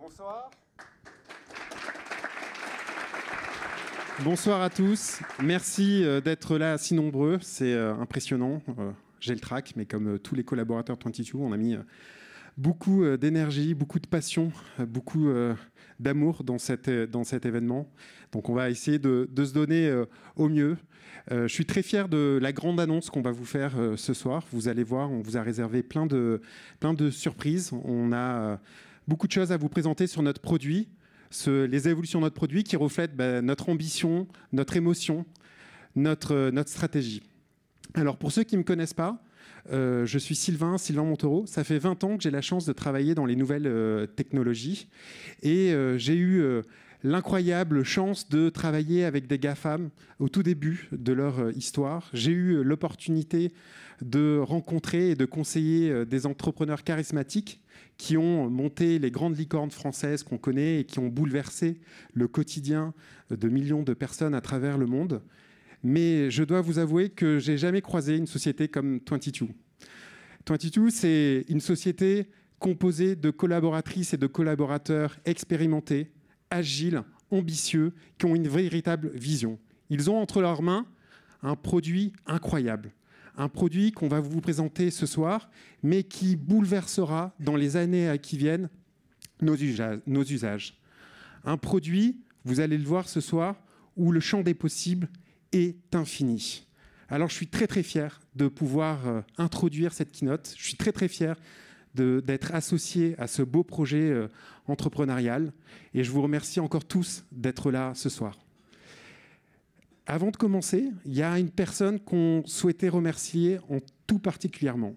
Bonsoir. Bonsoir à tous. Merci d'être là si nombreux. C'est impressionnant. J'ai le trac, mais comme tous les collaborateurs de 22, on a mis beaucoup d'énergie, beaucoup de passion, beaucoup d'amour dans cet événement. Donc on va essayer de se donner au mieux. Je suis très fier de la grande annonce qu'on va vous faire ce soir. Vous allez voir, on vous a réservé plein de surprises. On a beaucoup de choses à vous présenter sur notre produit, les évolutions de notre produit qui reflètent notre ambition, notre émotion, notre stratégie. Alors pour ceux qui ne me connaissent pas, je suis Sylvain Montaureau. Ça fait 20 ans que j'ai la chance de travailler dans les nouvelles technologies et j'ai eu l'incroyable chance de travailler avec des GAFAM au tout début de leur histoire. J'ai eu l'opportunité de rencontrer et de conseiller des entrepreneurs charismatiques qui ont monté les grandes licornes françaises qu'on connaît et qui ont bouleversé le quotidien de millions de personnes à travers le monde. Mais je dois vous avouer que je n'ai jamais croisé une société comme 22. 22, c'est une société composée de collaboratrices et de collaborateurs expérimentés, agiles, ambitieux, qui ont une véritable vision. Ils ont entre leurs mains un produit incroyable. Un produit qu'on va vous présenter ce soir, mais qui bouleversera dans les années qui viennent nos usages. Un produit, vous allez le voir ce soir, où le champ des possibles est infini. Alors je suis très très fier de pouvoir introduire cette keynote. Je suis très très fier d'être associé à ce beau projet entrepreneurial. Et je vous remercie encore tous d'être là ce soir. Avant de commencer, il y a une personne qu'on souhaitait remercier en tout particulièrement.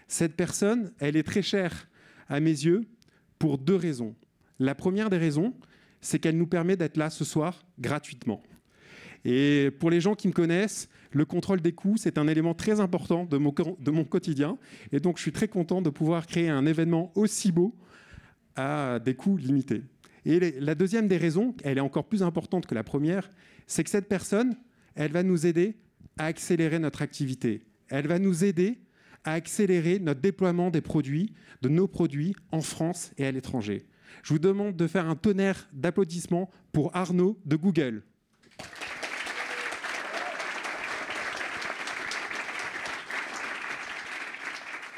Cette personne, elle est très chère à mes yeux pour deux raisons. La première des raisons, c'est qu'elle nous permet d'être là ce soir gratuitement. Et pour les gens qui me connaissent, le contrôle des coûts, c'est un élément très important de mon quotidien. Et donc, je suis très content de pouvoir créer un événement aussi beau à des coûts limités. Et la deuxième des raisons, elle est encore plus importante que la première, c'est que cette personne, elle va nous aider à accélérer notre activité. Elle va nous aider à accélérer notre déploiement des produits, de nos produits en France et à l'étranger. Je vous demande de faire un tonnerre d'applaudissements pour Arnaud de Google.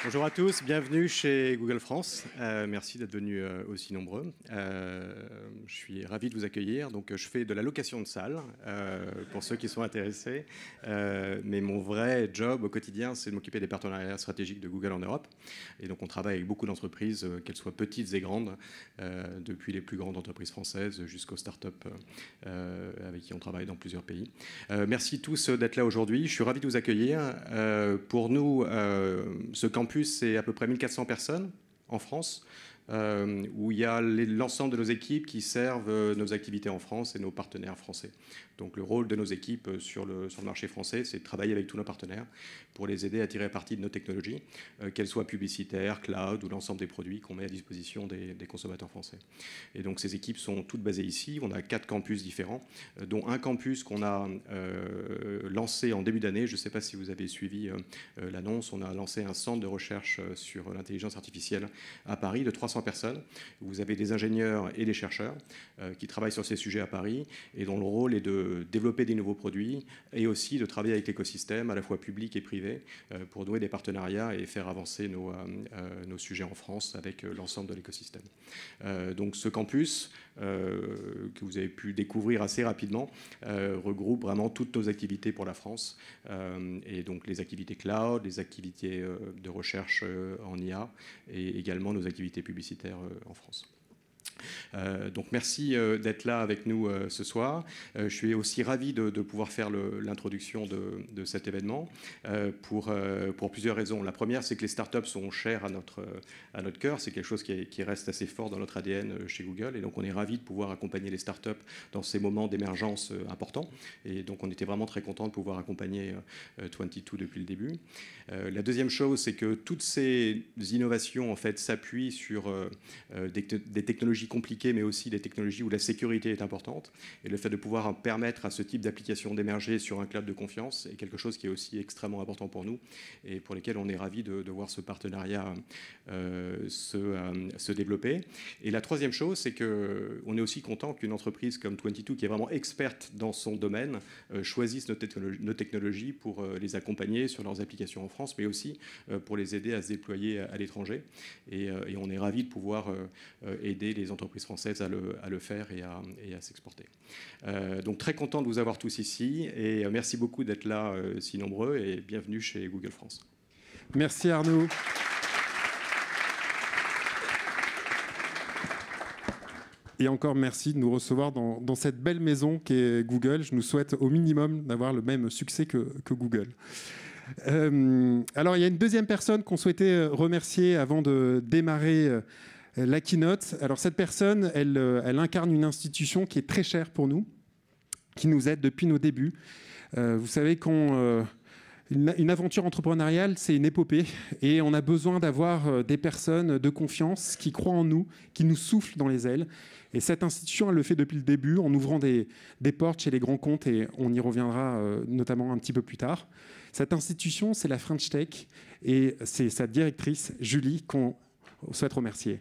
Bonjour à tous, bienvenue chez Google France. Merci d'être venus aussi nombreux. Je suis ravi de vous accueillir. Donc, je fais de la location de salles pour ceux qui sont intéressés. Mais mon vrai job au quotidien, c'est de m'occuper des partenariats stratégiques de Google en Europe. Et donc, on travaille avec beaucoup d'entreprises, qu'elles soient petites et grandes, depuis les plus grandes entreprises françaises jusqu'aux startups avec qui on travaille dans plusieurs pays. Merci tous d'être là aujourd'hui. Je suis ravi de vous accueillir. Pour nous, ce campus, c'est à peu près 1400 personnes en France, où il y a l'ensemble de nos équipes qui servent nos activités en France et nos partenaires français. Donc le rôle de nos équipes sur le marché français, c'est de travailler avec tous nos partenaires pour les aider à tirer parti de nos technologies, qu'elles soient publicitaires, cloud ou l'ensemble des produits qu'on met à disposition des consommateurs français. Et donc ces équipes sont toutes basées ici. On a 4 campus différents, dont un campus qu'on a lancé en début d'année. Je ne sais pas si vous avez suivi l'annonce. On a lancé un centre de recherche sur l'intelligence artificielle à Paris de 300 personnes. Vous avez des ingénieurs et des chercheurs qui travaillent sur ces sujets à Paris et dont le rôle est de développer des nouveaux produits et aussi de travailler avec l'écosystème, à la fois public et privé, pour nouer des partenariats et faire avancer nos sujets en France avec l'ensemble de l'écosystème. Donc ce campus, que vous avez pu découvrir assez rapidement, regroupe vraiment toutes nos activités pour la France, et donc les activités cloud, les activités de recherche en IA et également nos activités publicitaires en France. Donc merci d'être là avec nous ce soir. Je suis aussi ravi de pouvoir faire l'introduction de cet événement pour plusieurs raisons. La première, c'est que les startups sont chères à notre cœur. C'est quelque chose qui reste assez fort dans notre ADN chez Google. Et donc on est ravi de pouvoir accompagner les startups dans ces moments d'émergence importants. Et donc on était vraiment très content de pouvoir accompagner 22 depuis le début. La deuxième chose, c'est que toutes ces innovations en fait s'appuient sur des technologies compliquées, mais aussi des technologies où la sécurité est importante. Et le fait de pouvoir permettre à ce type d'application d'émerger sur un cloud de confiance est quelque chose qui est aussi extrêmement important pour nous et pour lesquels on est ravis de voir ce partenariat se développer. Et la troisième chose, c'est qu'on est aussi content qu'une entreprise comme 22, qui est vraiment experte dans son domaine, choisisse nos technologies pour les accompagner sur leurs applications en France, mais aussi pour les aider à se déployer à l'étranger. Et on est ravis de pouvoir aider les entreprises françaises à le faire et à s'exporter. Donc très content de vous avoir tous ici et merci beaucoup d'être là si nombreux et bienvenue chez Google France. Merci Arnaud. Et encore merci de nous recevoir dans cette belle maison qu'est Google. Je nous souhaite au minimum d'avoir le même succès que Google. Alors il y a une deuxième personne qu'on souhaitait remercier avant de démarrer la keynote. Alors cette personne, elle incarne une institution qui est très chère pour nous, qui nous aide depuis nos débuts. Vous savez une aventure entrepreneuriale, c'est une épopée et on a besoin d'avoir des personnes de confiance qui croient en nous, qui nous soufflent dans les ailes. Et cette institution, elle le fait depuis le début en ouvrant des portes chez les grands comptes et on y reviendra notamment un petit peu plus tard. Cette institution, c'est la French Tech et c'est sa directrice, Julie, qu'on souhaite remercier.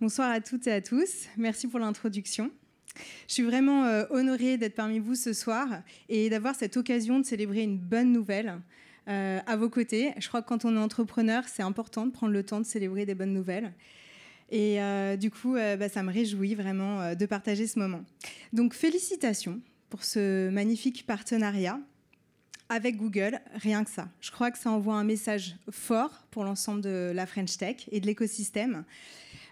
Bonsoir à toutes et à tous. Merci pour l'introduction. Je suis vraiment honorée d'être parmi vous ce soir et d'avoir cette occasion de célébrer une bonne nouvelle à vos côtés. Je crois que quand on est entrepreneur, c'est important de prendre le temps de célébrer des bonnes nouvelles. Et du coup, ça me réjouit vraiment de partager ce moment. Donc, félicitations pour ce magnifique partenariat avec Google, rien que ça. Je crois que ça envoie un message fort pour l'ensemble de la French Tech et de l'écosystème.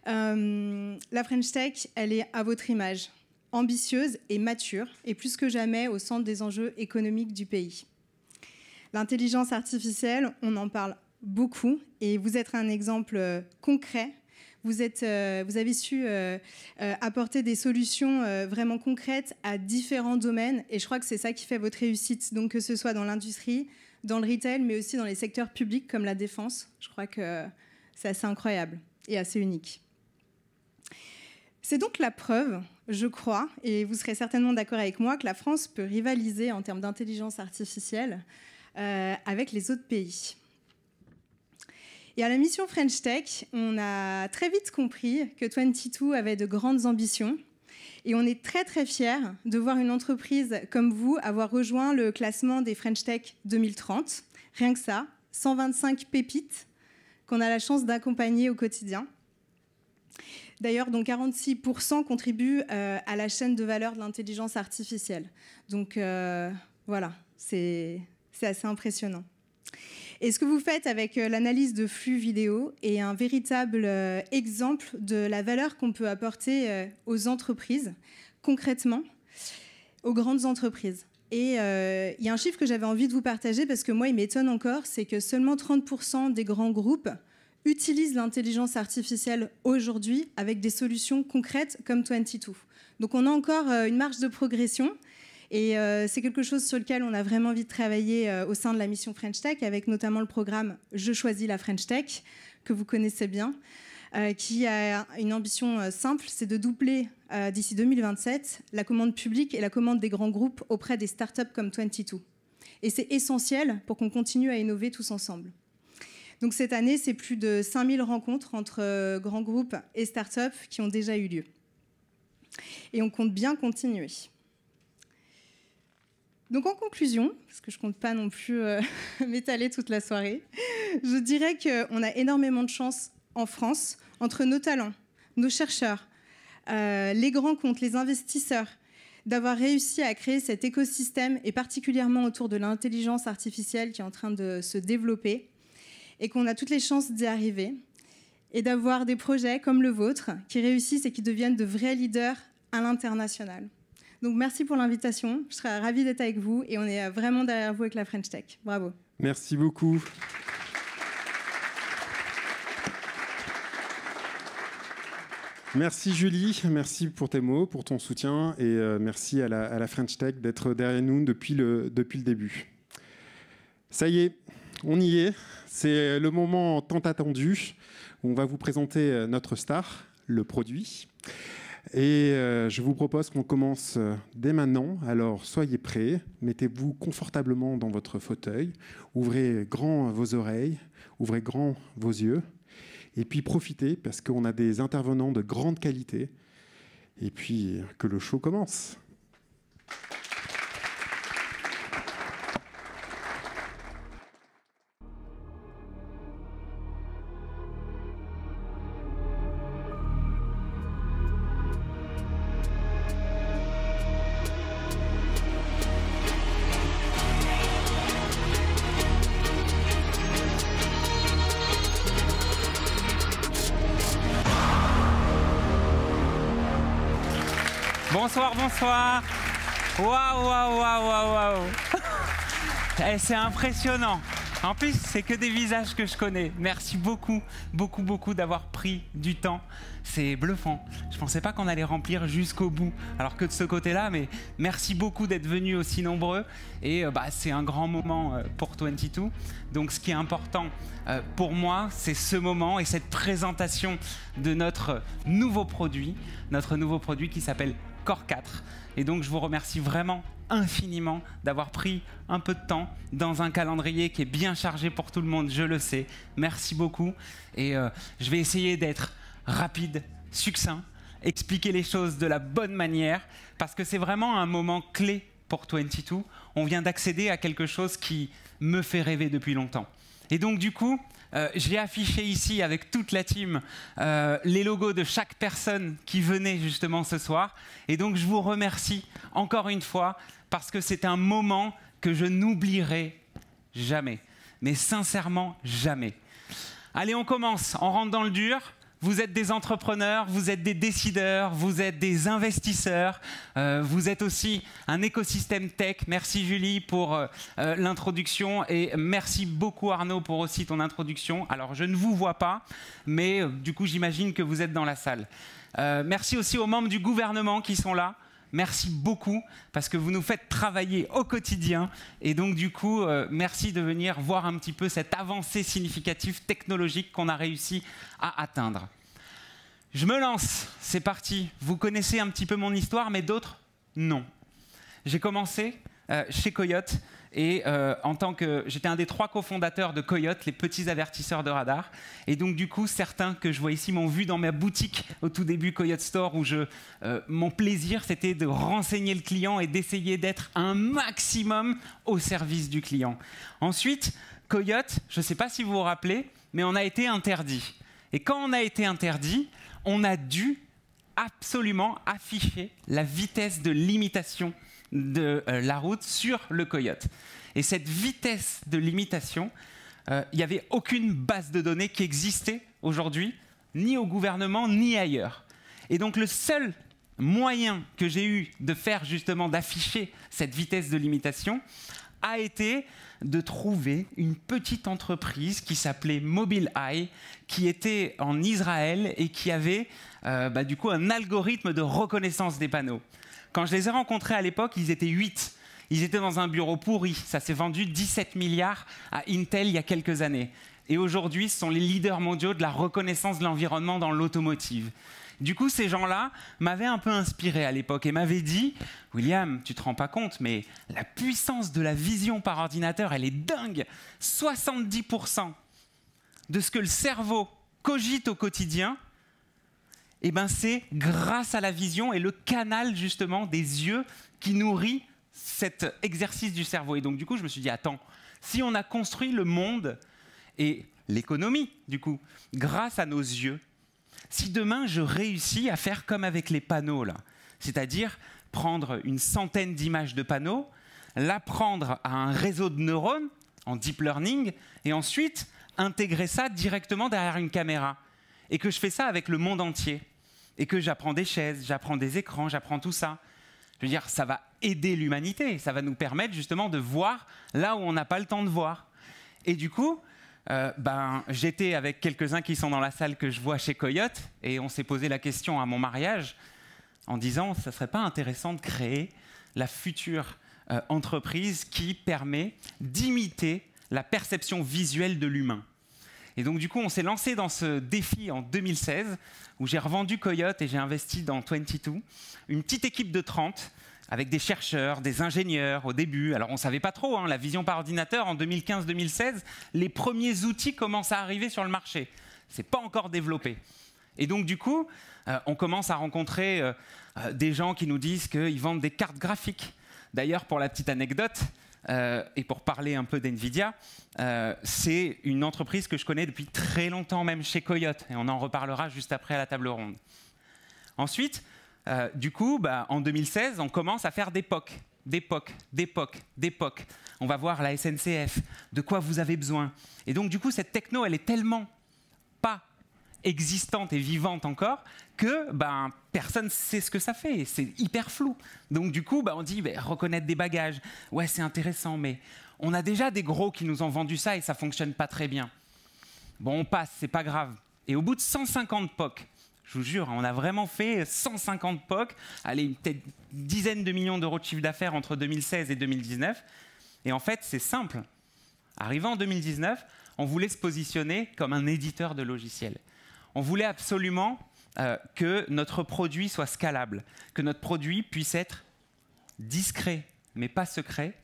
La French Tech, elle est à votre image, ambitieuse et mature, et plus que jamais au centre des enjeux économiques du pays. L'intelligence artificielle, on en parle beaucoup, et vous êtes un exemple concret. Vous avez su apporter des solutions vraiment concrètes à différents domaines, et je crois que c'est ça qui fait votre réussite. Donc que ce soit dans l'industrie, dans le retail, mais aussi dans les secteurs publics comme la défense, je crois que c'est assez incroyable et assez unique. C'est donc la preuve, je crois, et vous serez certainement d'accord avec moi, que la France peut rivaliser en termes d'intelligence artificielle avec les autres pays. Et à la mission French Tech, on a très vite compris que 22 avait de grandes ambitions. Et on est très, très fiers de voir une entreprise comme vous avoir rejoint le classement des French Tech 2030. Rien que ça, 125 pépites qu'on a la chance d'accompagner au quotidien. D'ailleurs, dont 46% contribuent à la chaîne de valeur de l'intelligence artificielle. Donc voilà, c'est assez impressionnant. Et ce que vous faites avec l'analyse de flux vidéo est un véritable exemple de la valeur qu'on peut apporter aux entreprises, concrètement, aux grandes entreprises. Et il y a un chiffre que j'avais envie de vous partager parce que moi, il m'étonne encore, c'est que seulement 30% des grands groupes utilisent l'intelligence artificielle aujourd'hui avec des solutions concrètes comme 22. Donc on a encore une marge de progression et c'est quelque chose sur lequel on a vraiment envie de travailler au sein de la mission French Tech avec notamment le programme Je choisis la French Tech que vous connaissez bien qui a une ambition simple, c'est de doubler d'ici 2027 la commande publique et la commande des grands groupes auprès des startups comme 22. Et c'est essentiel pour qu'on continue à innover tous ensemble. Donc cette année, c'est plus de 5000 rencontres entre grands groupes et startups qui ont déjà eu lieu. Et on compte bien continuer. Donc en conclusion, parce que je ne compte pas non plus m'étaler toute la soirée, je dirais qu'on a énormément de chance en France, entre nos talents, nos chercheurs, les grands comptes, les investisseurs, d'avoir réussi à créer cet écosystème, et particulièrement autour de l'intelligence artificielle qui est en train de se développer, et qu'on a toutes les chances d'y arriver, et d'avoir des projets comme le vôtre qui réussissent et qui deviennent de vrais leaders à l'international. Donc merci pour l'invitation, je serai ravie d'être avec vous, et on est vraiment derrière vous avec la French Tech. Bravo. Merci beaucoup. Merci Julie, merci pour tes mots, pour ton soutien, et merci à la French Tech d'être derrière nous depuis le début. Ça y est, on y est. C'est le moment tant attendu où on va vous présenter notre star, le produit. Et je vous propose qu'on commence dès maintenant. Alors soyez prêts, mettez-vous confortablement dans votre fauteuil, ouvrez grand vos oreilles, ouvrez grand vos yeux, et puis profitez parce qu'on a des intervenants de grande qualité. Et puis que le show commence. Bonsoir, bonsoir. Waouh, waouh, waouh, waouh, waouh. C'est impressionnant. En plus, c'est que des visages que je connais. Merci beaucoup, beaucoup, beaucoup d'avoir pris du temps. C'est bluffant. Je ne pensais pas qu'on allait remplir jusqu'au bout. Alors que de ce côté-là, mais merci beaucoup d'être venus aussi nombreux. Et c'est un grand moment pour 22. Donc ce qui est important pour moi, c'est ce moment et cette présentation de notre nouveau produit qui s'appelle Core 4. Et donc je vous remercie vraiment infiniment d'avoir pris un peu de temps dans un calendrier qui est bien chargé pour tout le monde, je le sais. Merci beaucoup. Et je vais essayer d'être rapide, succinct, expliquer les choses de la bonne manière, parce que c'est vraiment un moment clé pour 22. On vient d'accéder à quelque chose qui me fait rêver depuis longtemps. Et donc du coup, j'ai affiché ici avec toute la team les logos de chaque personne qui venait justement ce soir. Et donc je vous remercie encore une fois parce que c'est un moment que je n'oublierai jamais. Mais sincèrement, jamais. Allez, on commence, on rentre dans le dur. Vous êtes des entrepreneurs, vous êtes des décideurs, vous êtes des investisseurs, vous êtes aussi un écosystème tech. Merci Julie pour l'introduction et merci beaucoup Arnaud pour aussi ton introduction. Alors je ne vous vois pas, mais du coup j'imagine que vous êtes dans la salle. Merci aussi aux membres du gouvernement qui sont là. Merci beaucoup parce que vous nous faites travailler au quotidien et donc du coup merci de venir voir un petit peu cette avancée significative technologique qu'on a réussi à atteindre. Je me lance, c'est parti. Vous connaissez un petit peu mon histoire mais d'autres non. J'ai commencé chez Coyote et j'étais un des 3 cofondateurs de Coyote, les petits avertisseurs de radar. Et donc du coup, certains que je vois ici m'ont vu dans ma boutique au tout début Coyote Store où mon plaisir c'était de renseigner le client et d'essayer d'être un maximum au service du client. Ensuite, Coyote, je ne sais pas si vous vous rappelez, mais on a été interdit. Et quand on a été interdit, on a dû absolument afficher la vitesse de limitation de la route sur le Coyote. Et cette vitesse de limitation, il n'y avait aucune base de données qui existait aujourd'hui, ni au gouvernement, ni ailleurs. Et donc le seul moyen que j'ai eu de faire justement d'afficher cette vitesse de limitation a été de trouver une petite entreprise qui s'appelait Mobileye, qui était en Israël et qui avait du coup un algorithme de reconnaissance des panneaux. Quand je les ai rencontrés à l'époque, ils étaient 8. Ils étaient dans un bureau pourri. Ça s'est vendu 17 milliards à Intel il y a quelques années. Et aujourd'hui, ce sont les leaders mondiaux de la reconnaissance de l'environnement dans l'automotive. Du coup, ces gens-là m'avaient un peu inspiré à l'époque et m'avaient dit « William, tu ne te rends pas compte, mais la puissance de la vision par ordinateur, elle est dingue. 70% de ce que le cerveau cogite au quotidien, eh ben c'est grâce à la vision et le canal justement des yeux qui nourrit cet exercice du cerveau. Et donc du coup, je me suis dit, attends, si on a construit le monde et l'économie, du coup, grâce à nos yeux, si demain je réussis à faire comme avec les panneaux, là, c'est-à-dire prendre une centaine d'images de panneaux, l'apprendre à un réseau de neurones en deep learning et ensuite intégrer ça directement derrière une caméra, et que je fais ça avec le monde entier, et que j'apprends des chaises, j'apprends des écrans, j'apprends tout ça. Je veux dire, ça va aider l'humanité, ça va nous permettre justement de voir là où on n'a pas le temps de voir. Et du coup, j'étais avec quelques-uns qui sont dans la salle que je vois chez Coyote, et on s'est posé la question à mon mariage, en disant, ça ne serait pas intéressant de créer la future entreprise qui permet d'imiter la perception visuelle de l'humain. Et donc du coup, on s'est lancé dans ce défi en 2016, où j'ai revendu Coyote et j'ai investi dans 22, une petite équipe de 30, avec des chercheurs, des ingénieurs au début. Alors on ne savait pas trop, hein, la vision par ordinateur en 2015-2016, les premiers outils commencent à arriver sur le marché. Ce n'est pas encore développé. Et donc du coup, on commence à rencontrer des gens qui nous disent qu'ils vendent des cartes graphiques. D'ailleurs, pour la petite anecdote, et pour parler un peu d'NVIDIA, c'est une entreprise que je connais depuis très longtemps, même chez Coyote, et on en reparlera juste après à la table ronde. Ensuite, du coup, en 2016, on commence à faire des POC. On va voir la SNCF, de quoi vous avez besoin. Et donc, du coup, cette techno, elle est tellement pas existante et vivante encore que personne ne sait ce que ça fait. C'est hyper flou. Donc, du coup, on dit reconnaître des bagages. Ouais, c'est intéressant, mais on a déjà des gros qui nous ont vendu ça et ça ne fonctionne pas très bien. Bon, on passe, c'est pas grave. Et au bout de 150 POC, je vous jure, on a vraiment fait 150 POC, allez, peut-être une dizaine de millions d'euros de chiffre d'affaires entre 2016 et 2019. Et en fait, c'est simple. Arrivé en 2019, on voulait se positionner comme un éditeur de logiciels. On voulait absolument que notre produit soit scalable, que notre produit puisse être discret, mais pas secret,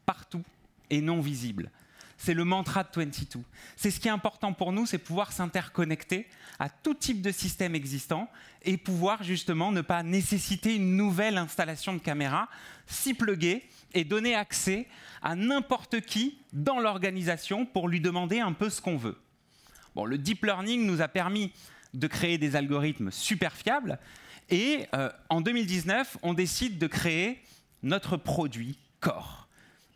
partout et non visible. C'est le mantra de 22. C'est ce qui est important pour nous, c'est pouvoir s'interconnecter à tout type de système existant et pouvoir justement ne pas nécessiter une nouvelle installation de caméra, s'y pluguer et donner accès à n'importe qui dans l'organisation pour lui demander un peu ce qu'on veut. Bon, le deep learning nous a permis de créer des algorithmes super fiables et en 2019, on décide de créer notre produit Core.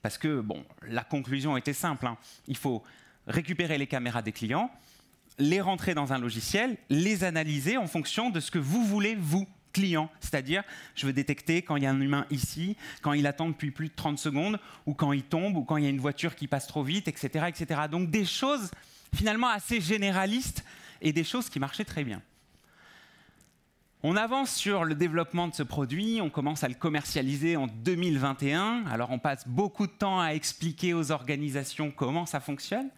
Parce que, la conclusion était simple, hein. Il faut récupérer les caméras des clients, les rentrer dans un logiciel, les analyser en fonction de ce que vous voulez, vous, client. C'est-à-dire, je veux détecter quand il y a un humain ici, quand il attend depuis plus de 30 secondes, ou quand il tombe, ou quand il y a une voiture qui passe trop vite, etc., etc. Donc des choses finalement assez généralistes et des choses qui marchaient très bien. On avance sur le développement de ce produit, on commence à le commercialiser en 2021. Alors on passe beaucoup de temps à expliquer aux organisations comment ça fonctionne.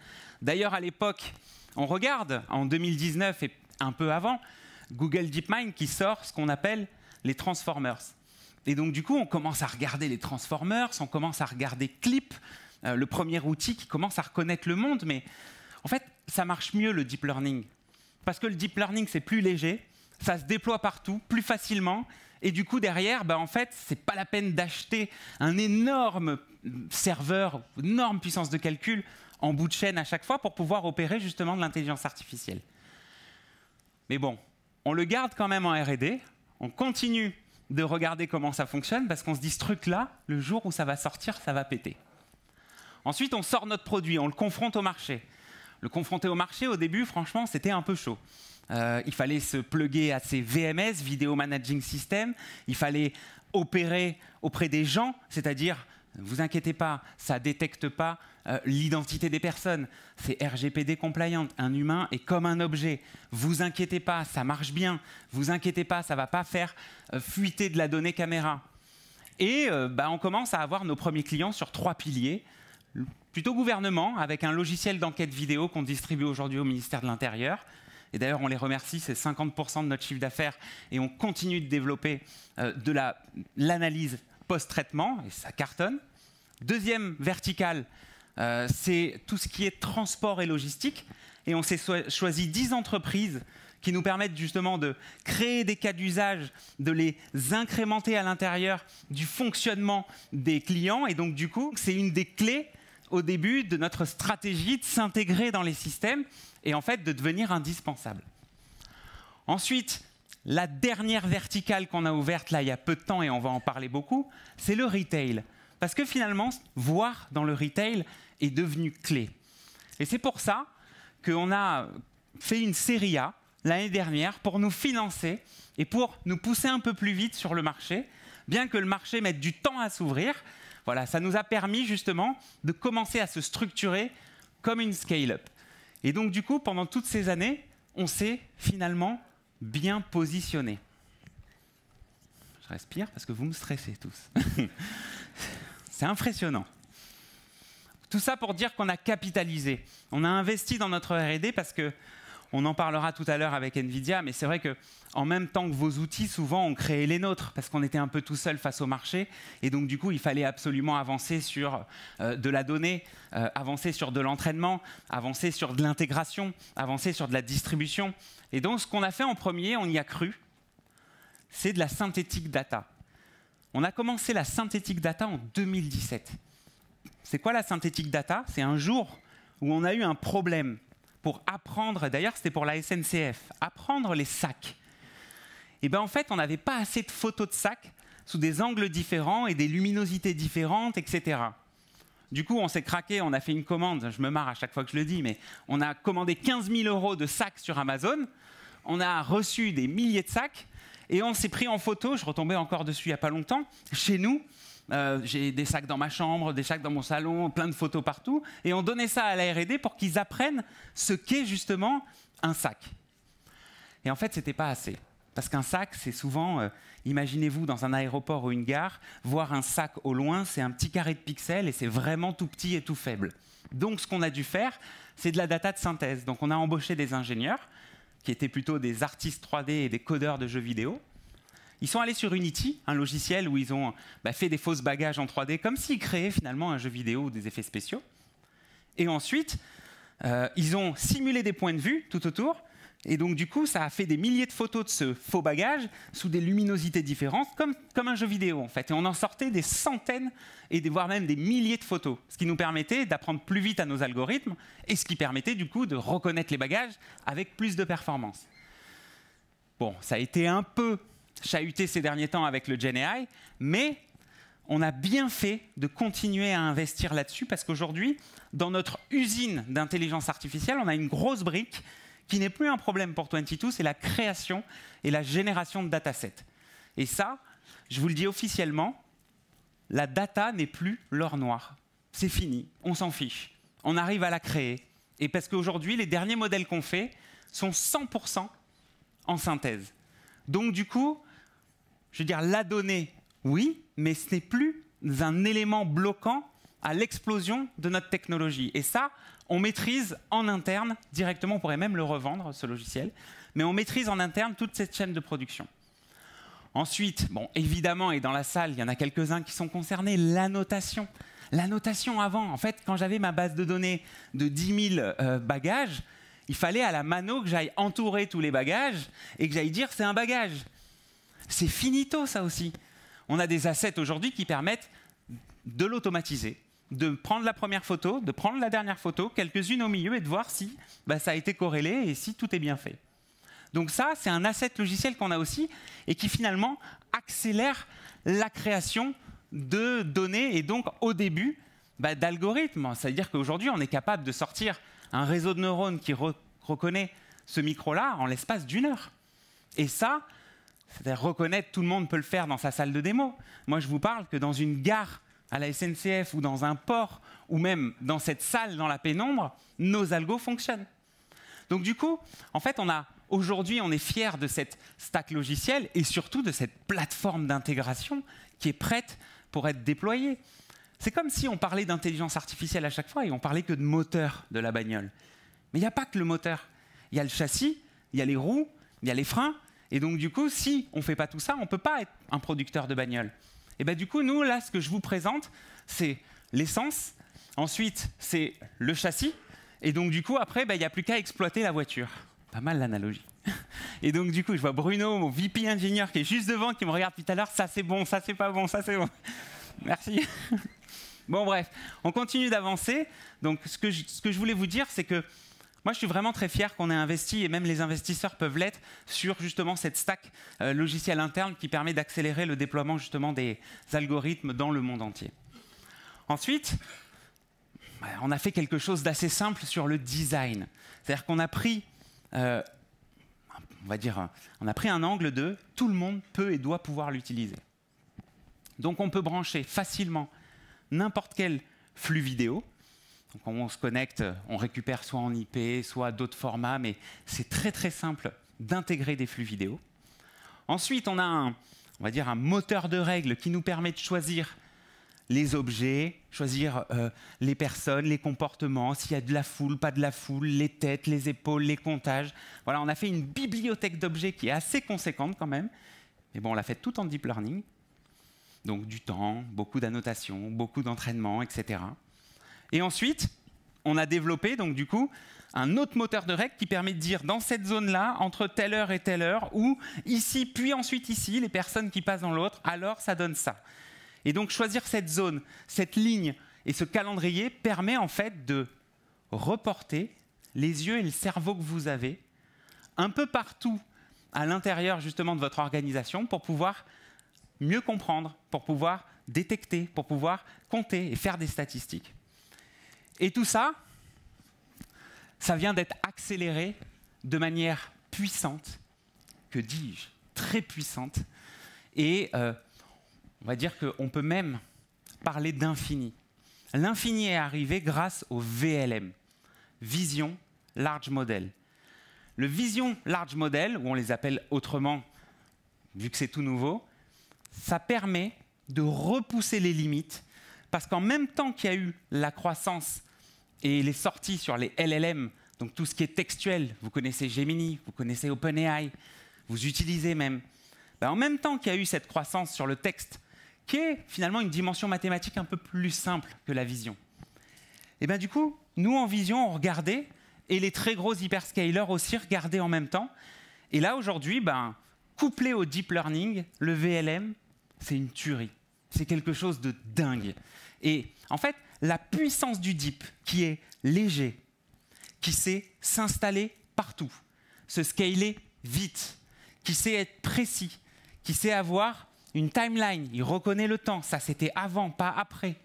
D'ailleurs, à l'époque, on regarde en 2019 et un peu avant, Google DeepMind qui sort ce qu'on appelle les Transformers. Et donc du coup, on commence à regarder les Transformers, on commence à regarder Clip, le premier outil qui commence à reconnaître le monde. Mais en fait, ça marche mieux le deep learning. Parce que le deep learning, c'est plus léger, ça se déploie partout, plus facilement. Et du coup, derrière, en fait, ce n'est pas la peine d'acheter un énorme serveur, une énorme puissance de calcul en bout de chaîne à chaque fois pour pouvoir opérer justement de l'intelligence artificielle. Mais bon, on le garde quand même en R&D, on continue de regarder comment ça fonctionne parce qu'on se dit, ce truc-là, le jour où ça va sortir, ça va péter. Ensuite, on sort notre produit, on le confronte au marché. Le confronter au marché, au début, franchement, c'était un peu chaud. Il fallait se plugger à ces VMS, Video Managing System. Il fallait opérer auprès des gens, c'est-à-dire, ne vous inquiétez pas, ça ne détecte pas l'identité des personnes. C'est RGPD compliant. Un humain est comme un objet. Vous inquiétez pas, ça marche bien. Vous inquiétez pas, ça ne va pas faire fuiter de la donnée caméra. Et on commence à avoir nos premiers clients sur 3 piliers. Plutôt gouvernement, avec un logiciel d'enquête vidéo qu'on distribue aujourd'hui au ministère de l'Intérieur. Et d'ailleurs, on les remercie, c'est 50% de notre chiffre d'affaires. Et on continue de développer de l'analyse post-traitement, et ça cartonne. Deuxième verticale, c'est tout ce qui est transport et logistique. Et on s'est choisi 10 entreprises qui nous permettent justement de créer des cas d'usage, de les incrémenter à l'intérieur du fonctionnement des clients. Et donc, du coup, c'est une des clés au début de notre stratégie de s'intégrer dans les systèmes et en fait de devenir indispensable. Ensuite, la dernière verticale qu'on a ouverte là il y a peu de temps et on va en parler beaucoup, c'est le retail. Parce que finalement, voir dans le retail est devenu clé. Et c'est pour ça qu'on a fait une série A l'année dernière pour nous financer et pour nous pousser un peu plus vite sur le marché, bien que le marché mette du temps à s'ouvrir. Voilà, ça nous a permis justement de commencer à se structurer comme une scale-up. Et donc du coup, pendant toutes ces années, on s'est finalement bien positionné. Je respire parce que vous me stressez tous. C'est impressionnant. Tout ça pour dire qu'on a capitalisé. On a investi dans notre R&D parce que, on en parlera tout à l'heure avec NVIDIA, mais c'est vrai qu'en même temps que vos outils, souvent, on créait les nôtres parce qu'on était un peu tout seul face au marché. Et donc, du coup, il fallait absolument avancer sur de la donnée, avancer sur de l'entraînement, avancer sur de l'intégration, avancer sur de la distribution. Et donc, ce qu'on a fait en premier, on y a cru, c'est de la synthétique data. On a commencé la synthétique data en 2017. C'est quoi la synthétique data? C'est un jour où on a eu un problème pour apprendre, d'ailleurs c'était pour la SNCF, apprendre les sacs. Et bien en fait, on n'avait pas assez de photos de sacs sous des angles différents et des luminosités différentes, etc. Du coup, on s'est craqué, on a fait une commande, je me marre à chaque fois que je le dis, mais on a commandé 15 000 € de sacs sur Amazon, on a reçu des milliers de sacs, et on s'est pris en photo, je retombais encore dessus il n'y a pas longtemps, chez nous. J'ai des sacs dans ma chambre, des sacs dans mon salon, plein de photos partout. Et on donnait ça à la R&D pour qu'ils apprennent ce qu'est justement un sac. Et en fait, ce n'était pas assez. Parce qu'un sac, c'est souvent, imaginez-vous dans un aéroport ou une gare, voir un sac au loin, c'est un petit carré de pixels et c'est vraiment tout petit et tout faible. Donc ce qu'on a dû faire, c'est de la data de synthèse. Donc on a embauché des ingénieurs, qui étaient plutôt des artistes 3D et des codeurs de jeux vidéo. Ils sont allés sur Unity, un logiciel où ils ont fait des fausses bagages en 3D, comme s'ils créaient finalement un jeu vidéo ou des effets spéciaux. Et ensuite, ils ont simulé des points de vue tout autour. Et donc, du coup, ça a fait des milliers de photos de ce faux bagage sous des luminosités différentes, comme un jeu vidéo, en fait. Et on en sortait des centaines, et voire même des milliers de photos, ce qui nous permettait d'apprendre plus vite à nos algorithmes, et ce qui permettait, du coup, de reconnaître les bagages avec plus de performance. Bon, ça a été un peu chahuté ces derniers temps avec le GenAI, mais on a bien fait de continuer à investir là-dessus, parce qu'aujourd'hui, dans notre usine d'intelligence artificielle, on a une grosse brique qui n'est plus un problème pour 22, c'est la création et la génération de datasets. Et ça, je vous le dis officiellement, la data n'est plus l'or noir. C'est fini, on s'en fiche. On arrive à la créer. Et parce qu'aujourd'hui, les derniers modèles qu'on fait sont 100% en synthèse. Donc du coup, je veux dire, la donnée, oui, mais ce n'est plus un élément bloquant à l'explosion de notre technologie. Et ça, on maîtrise en interne, directement, on pourrait même le revendre, ce logiciel, mais on maîtrise en interne toute cette chaîne de production. Ensuite, bon, évidemment, et dans la salle, il y en a quelques-uns qui sont concernés, l'annotation. L'annotation avant, en fait, quand j'avais ma base de données de 10 000 bagages, il fallait à la mano que j'aille entourer tous les bagages et que j'aille dire c'est un bagage. C'est finito, ça aussi. On a des assets aujourd'hui qui permettent de l'automatiser, de prendre la première photo, de prendre la dernière photo, quelques-unes au milieu et de voir si ça a été corrélé et si tout est bien fait. Donc ça, c'est un asset logiciel qu'on a aussi et qui finalement accélère la création de données et donc au début d'algorithmes. C'est-à-dire qu'aujourd'hui, on est capable de sortir un réseau de neurones qui reconnaît ce micro-là en l'espace d'1 heure. Et ça, c'est-à-dire reconnaître, tout le monde peut le faire dans sa salle de démo. Moi, je vous parle que dans une gare à la SNCF ou dans un port ou même dans cette salle dans la pénombre, nos algos fonctionnent. Donc du coup, en fait, aujourd'hui, on est fiers de cette stack logicielle et surtout de cette plateforme d'intégration qui est prête pour être déployée. C'est comme si on parlait d'intelligence artificielle à chaque fois et on parlait que de moteur de la bagnole. Mais il n'y a pas que le moteur. Il y a le châssis, il y a les roues, il y a les freins. Et donc, du coup, si on ne fait pas tout ça, on ne peut pas être un producteur de bagnole. Et bien, du coup, nous, là, ce que je vous présente, c'est l'essence. Ensuite, c'est le châssis. Et donc, du coup, après, il n'y a plus qu'à exploiter la voiture. Pas mal l'analogie. Et donc, du coup, je vois Bruno, mon VP ingénieur, qui est juste devant, qui me regarde tout à l'heure. Ça, c'est bon, ça, c'est pas bon, ça, c'est bon. Merci. Bon, bref, on continue d'avancer. Donc, ce que je voulais vous dire, c'est que moi, je suis vraiment très fier qu'on ait investi, et même les investisseurs peuvent l'être, sur justement cette stack logicielle interne qui permet d'accélérer le déploiement justement des algorithmes dans le monde entier. Ensuite, on a fait quelque chose d'assez simple sur le design. C'est-à-dire qu'on a pris, on a pris un angle de tout le monde peut et doit pouvoir l'utiliser. Donc, on peut brancher facilement n'importe quel flux vidéo. Donc, quand on se connecte, on récupère soit en IP, soit d'autres formats, mais c'est très très simple d'intégrer des flux vidéo. Ensuite, on a un moteur de règles qui nous permet de choisir les objets, choisir les personnes, les comportements, s'il y a de la foule, pas de la foule, les têtes, les épaules, les comptages. Voilà, on a fait une bibliothèque d'objets qui est assez conséquente quand même. Mais bon, on l'a fait tout en deep learning. Donc du temps, beaucoup d'annotations, beaucoup d'entraînement, etc. Et ensuite, on a développé donc du coup un autre moteur de règles qui permet de dire dans cette zone-là, entre telle heure et telle heure, ou ici, puis ensuite ici, les personnes qui passent dans l'autre, alors ça donne ça. Et donc choisir cette zone, cette ligne et ce calendrier permet en fait de reporter les yeux et le cerveau que vous avez un peu partout à l'intérieur justement de votre organisation pour pouvoir mieux comprendre, pour pouvoir détecter, pour pouvoir compter et faire des statistiques. Et tout ça, ça vient d'être accéléré de manière puissante, que dis-je, très puissante. Et on va dire qu'on peut même parler d'infini. L'infini est arrivé grâce au VLM, Vision Large Model. Le Vision Large Model, ou on les appelle autrement, vu que c'est tout nouveau, ça permet de repousser les limites, parce qu'en même temps qu'il y a eu la croissance et les sorties sur les LLM, donc tout ce qui est textuel, vous connaissez Gemini, vous connaissez OpenAI, vous utilisez même, en même temps qu'il y a eu cette croissance sur le texte, qui est finalement une dimension mathématique un peu plus simple que la vision. Et bien du coup, nous en vision, on regardait, et les très gros hyperscalers aussi regardaient en même temps. Et là, aujourd'hui, couplé au deep learning, le VLM, c'est une tuerie. C'est quelque chose de dingue. Et en fait, la puissance du deep, qui est léger, qui sait s'installer partout, se scaler vite, qui sait être précis, qui sait avoir une timeline, il reconnaît le temps, ça c'était avant, pas après.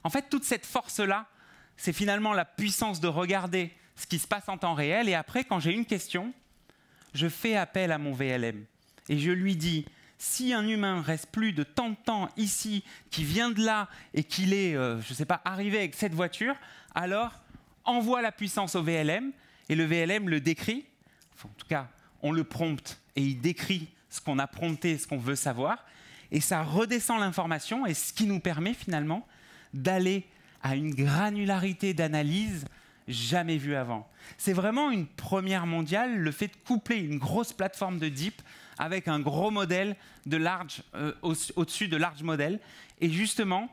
En fait, toute cette force-là, c'est finalement la puissance de regarder ce qui se passe en temps réel, et après, quand j'ai une question, je fais appel à mon VLM. Et je lui dis, si un humain reste plus de tant de temps ici, qui vient de là, et qu'il est, je ne sais pas, arrivé avec cette voiture, alors envoie la puissance au VLM, et le VLM le décrit, enfin, en tout cas, on le prompte, et il décrit ce qu'on a prompté, ce qu'on veut savoir, et ça redescend l'information, et ce qui nous permet finalement d'aller à une granularité d'analyse jamais vue avant. C'est vraiment une première mondiale, le fait de coupler une grosse plateforme de deep avec un gros modèle de large, au-dessus de large model. Et justement,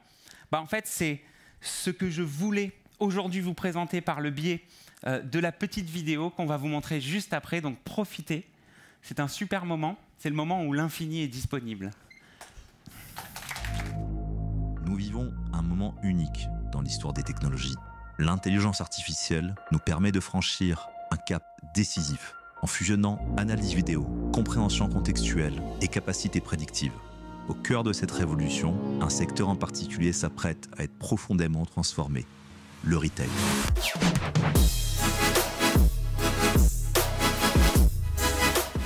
en fait, c'est ce que je voulais aujourd'hui vous présenter par le biais de la petite vidéo qu'on va vous montrer juste après. Donc profitez, c'est un super moment. C'est le moment où l'infini est disponible. Nous vivons un moment unique dans l'histoire des technologies. L'intelligence artificielle nous permet de franchir un cap décisif en fusionnant analyse vidéo, compréhension contextuelle et capacité prédictive. Au cœur de cette révolution, un secteur en particulier s'apprête à être profondément transformé, le retail.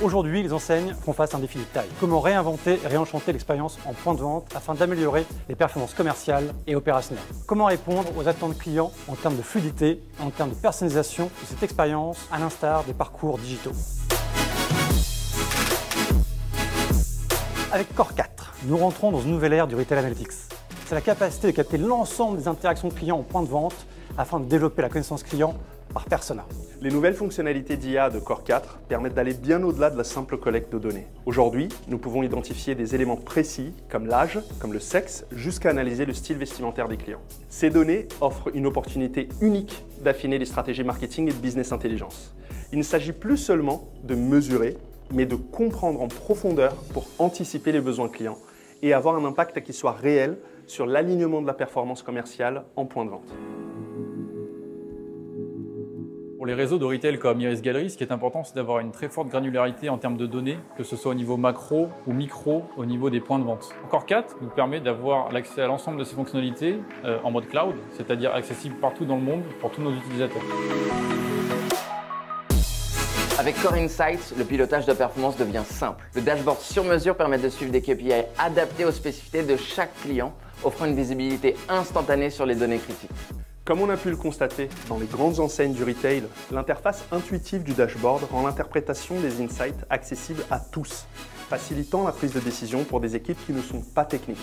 Aujourd'hui, les enseignes font face à un défi de taille. Comment réinventer et réenchanter l'expérience en point de vente afin d'améliorer les performances commerciales et opérationnelles? Comment répondre aux attentes clients en termes de fluidité, en termes de personnalisation de cette expérience, à l'instar des parcours digitaux? Avec Core 4, nous rentrons dans une nouvelle ère du Retail Analytics. C'est la capacité de capter l'ensemble des interactions clients en point de vente afin de développer la connaissance client par persona. Les nouvelles fonctionnalités d'IA de Core 4 permettent d'aller bien au-delà de la simple collecte de données. Aujourd'hui, nous pouvons identifier des éléments précis comme l'âge, comme le sexe, jusqu'à analyser le style vestimentaire des clients. Ces données offrent une opportunité unique d'affiner les stratégies marketing et de business intelligence. Il ne s'agit plus seulement de mesurer, mais de comprendre en profondeur pour anticiper les besoins clients et avoir un impact qui soit réel sur l'alignement de la performance commerciale en point de vente. Pour les réseaux de retail comme Iris Gallery, ce qui est important, c'est d'avoir une très forte granularité en termes de données, que ce soit au niveau macro ou micro, au niveau des points de vente. Core 4 nous permet d'avoir l'accès à l'ensemble de ces fonctionnalités en mode cloud, c'est-à-dire accessible partout dans le monde pour tous nos utilisateurs. Avec Core Insights, le pilotage de performance devient simple. Le dashboard sur mesure permet de suivre des KPI adaptés aux spécificités de chaque client, offrant une visibilité instantanée sur les données critiques. Comme on a pu le constater dans les grandes enseignes du retail, l'interface intuitive du dashboard rend l'interprétation des insights accessible à tous, facilitant la prise de décision pour des équipes qui ne sont pas techniques.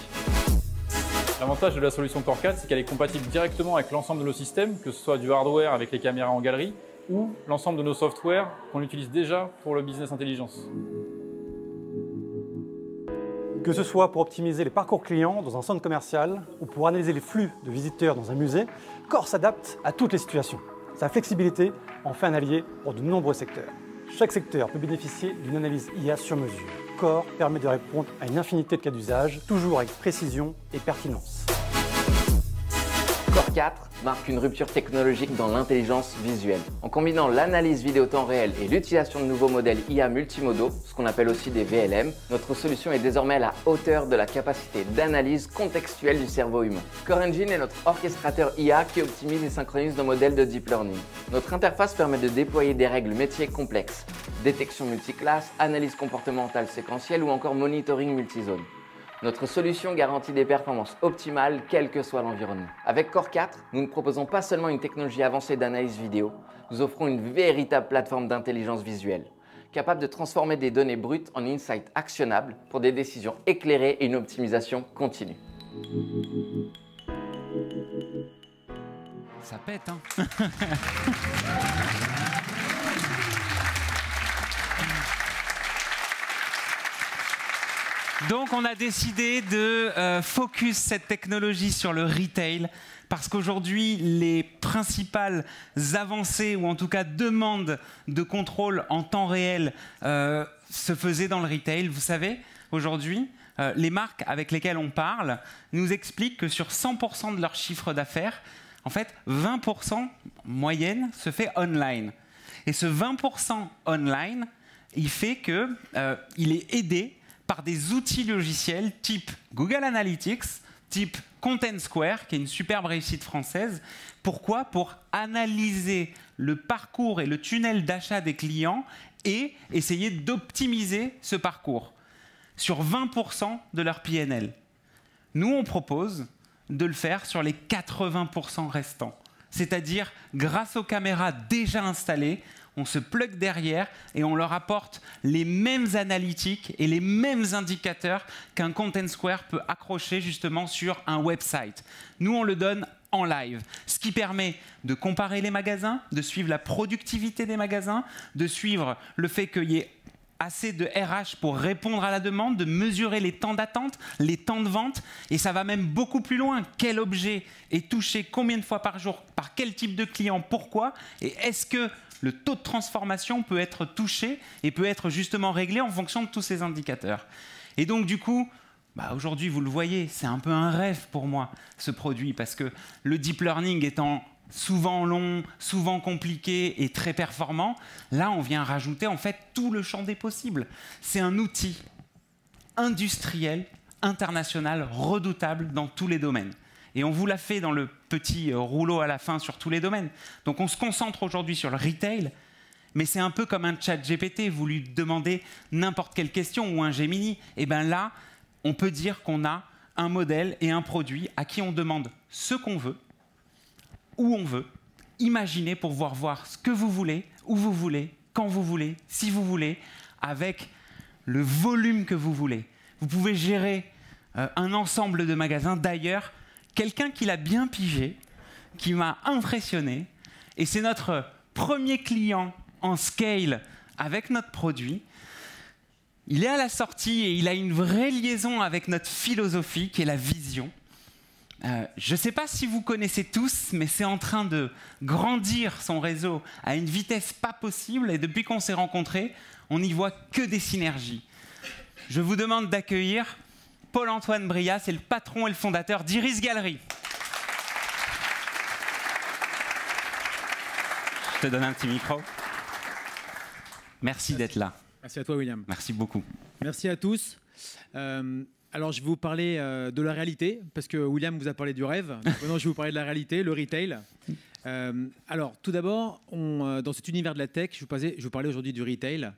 L'avantage de la solution Core 4, c'est qu'elle est compatible directement avec l'ensemble de nos systèmes, que ce soit du hardware avec les caméras en galerie ou l'ensemble de nos softwares qu'on utilise déjà pour le business intelligence. Que ce soit pour optimiser les parcours clients dans un centre commercial ou pour analyser les flux de visiteurs dans un musée, Core s'adapte à toutes les situations. Sa flexibilité en fait un allié pour de nombreux secteurs. Chaque secteur peut bénéficier d'une analyse IA sur mesure. Core permet de répondre à une infinité de cas d'usage, toujours avec précision et pertinence. Core 4 marque une rupture technologique dans l'intelligence visuelle. En combinant l'analyse vidéo temps réel et l'utilisation de nouveaux modèles IA multimodaux, ce qu'on appelle aussi des VLM, notre solution est désormais à la hauteur de la capacité d'analyse contextuelle du cerveau humain. Core Engine est notre orchestrateur IA qui optimise et synchronise nos modèles de deep learning. Notre interface permet de déployer des règles métiers complexes, détection multiclasse, analyse comportementale séquentielle ou encore monitoring multizone. Notre solution garantit des performances optimales quel que soit l'environnement. Avec Core 4, nous ne proposons pas seulement une technologie avancée d'analyse vidéo, nous offrons une véritable plateforme d'intelligence visuelle, capable de transformer des données brutes en insights actionnables pour des décisions éclairées et une optimisation continue. Ça pète, hein. Donc on a décidé de focus cette technologie sur le retail parce qu'aujourd'hui les principales avancées ou en tout cas demandes de contrôle en temps réel se faisaient dans le retail. Vous savez, aujourd'hui, les marques avec lesquelles on parle nous expliquent que sur 100% de leur chiffre d'affaires, en fait 20% en moyenne se fait online. Et ce 20% online, il fait qu'il est aidé par des outils logiciels type Google Analytics, type Content Square, qui est une superbe réussite française. Pourquoi? Pour analyser le parcours et le tunnel d'achat des clients et essayer d'optimiser ce parcours sur 20% de leur PNL. Nous, on propose de le faire sur les 80% restants. C'est-à-dire, grâce aux caméras déjà installées, on se plug derrière et on leur apporte les mêmes analytiques et les mêmes indicateurs qu'un Content Square peut accrocher justement sur un website. Nous, on le donne en live, ce qui permet de comparer les magasins, de suivre la productivité des magasins, de suivre le fait qu'il y ait assez de RH pour répondre à la demande, de mesurer les temps d'attente, les temps de vente, et ça va même beaucoup plus loin. Quel objet est touché combien de fois par jour, par quel type de client, pourquoi, et est-ce que le taux de transformation peut être touché et peut être justement réglé en fonction de tous ces indicateurs. Et donc du coup, aujourd'hui vous le voyez, c'est un peu un rêve pour moi ce produit parce que le deep learning étant souvent long, souvent compliqué et très performant, là on vient rajouter en fait tout le champ des possibles. C'est un outil industriel, international, redoutable dans tous les domaines. Et on vous l'a fait dans le petit rouleau à la fin sur tous les domaines. Donc on se concentre aujourd'hui sur le retail, mais c'est un peu comme un chat GPT. Vous lui demandez n'importe quelle question ou un Gemini. Et bien là, on peut dire qu'on a un modèle et un produit à qui on demande ce qu'on veut, où on veut, imaginer pour pouvoir voir ce que vous voulez, où vous voulez, quand vous voulez, si vous voulez, avec le volume que vous voulez. Vous pouvez gérer un ensemble de magasins. D'ailleurs, quelqu'un qui l'a bien pigé, qui m'a impressionné, et c'est notre premier client en scale avec notre produit. Il est à la sortie et il a une vraie liaison avec notre philosophie qui est la vision. Je ne sais pas si vous connaissez tous, mais c'est en train de grandir son réseau à une vitesse pas possible et depuis qu'on s'est rencontrés, on n'y voit que des synergies. Je vous demande d'accueillir Paul-Antoine Bria, c'est le patron et le fondateur d'Iris Galerie. Je te donne un petit micro. Merci d'être là. Merci à toi, William. Merci beaucoup. Merci à tous. Alors, je vais vous parler de la réalité, parce que William vous a parlé du rêve. Donc, maintenant, je vais vous parler de la réalité, le retail. Alors, tout d'abord, dans cet univers de la tech, je vais vous parler aujourd'hui du retail.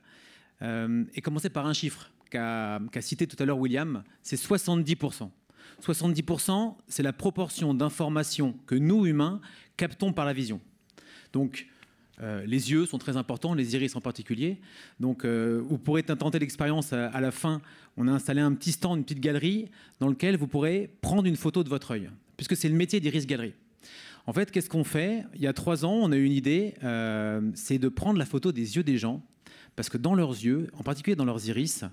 Et commencer par un chiffre qu'a cité tout à l'heure William, c'est 70%. 70%, c'est la proportion d'informations que nous, humains, captons par la vision. Donc, Les yeux sont très importants, les iris en particulier. Donc, vous pourrez tenter l'expérience à la fin. On a installé un petit stand, une petite galerie, dans lequel vous pourrez prendre une photo de votre œil, puisque c'est le métier d'Iris Gallery. En fait, qu'est-ce qu'on fait? Il y a 3 ans, on a eu une idée, c'est de prendre la photo des yeux des gens, parce que dans leurs yeux, en particulier dans leurs iris,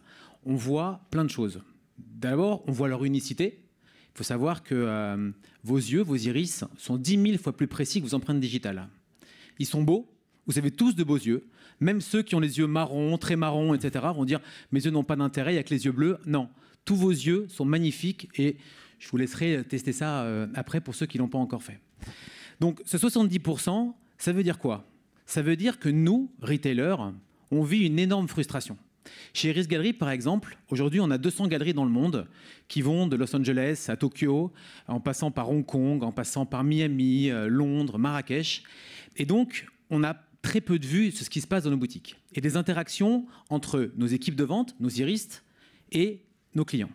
on voit plein de choses. D'abord, on voit leur unicité. Il faut savoir que vos yeux, vos iris, sont 10 000 fois plus précis que vos empreintes digitales. Ils sont beaux, vous avez tous de beaux yeux. Même ceux qui ont les yeux marrons, très marrons, etc. vont dire « mes yeux n'ont pas d'intérêt, il n'y a que les yeux bleus ». Non, tous vos yeux sont magnifiques et je vous laisserai tester ça après pour ceux qui ne l'ont pas encore fait. Donc ce 70%, ça veut dire quoi? Ça veut dire que nous, retailers, on vit une énorme frustration. Chez Iris Gallery, par exemple, aujourd'hui, on a 200 galeries dans le monde qui vont de Los Angeles à Tokyo, en passant par Hong Kong, en passant par Miami, Londres, Marrakech. Et donc, on a très peu de vues sur ce qui se passe dans nos boutiques et des interactions entre nos équipes de vente, nos iristes et nos clients.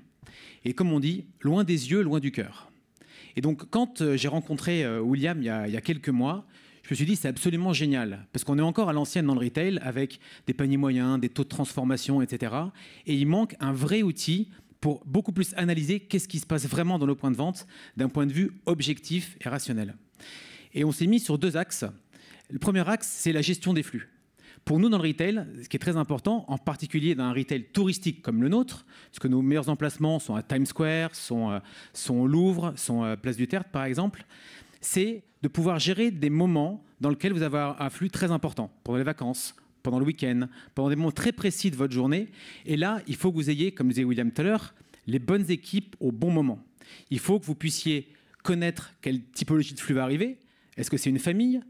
Et comme on dit, loin des yeux, loin du cœur. Et donc, quand j'ai rencontré William il y a quelques mois, je me suis dit c'est absolument génial parce qu'on est encore à l'ancienne dans le retail avec des paniers moyens, des taux de transformation, etc. Et il manque un vrai outil pour beaucoup plus analyser qu'est-ce qui se passe vraiment dans nos points de vente d'un point de vue objectif et rationnel. Et on s'est mis sur 2 axes. Le premier axe, c'est la gestion des flux. Pour nous, dans le retail, ce qui est très important, en particulier dans un retail touristique comme le nôtre, parce que nos meilleurs emplacements sont à Times Square, sont au Louvre, sont à Place du Tertre, par exemple, c'est de pouvoir gérer des moments dans lesquels vous avez un flux très important, pendant les vacances, pendant le week-end, pendant des moments très précis de votre journée. Et là, il faut que vous ayez, comme disait William tout à l'heure, les bonnes équipes au bon moment. Il faut que vous puissiez connaître quelle typologie de flux va arriver. Est-ce que c'est une famille ?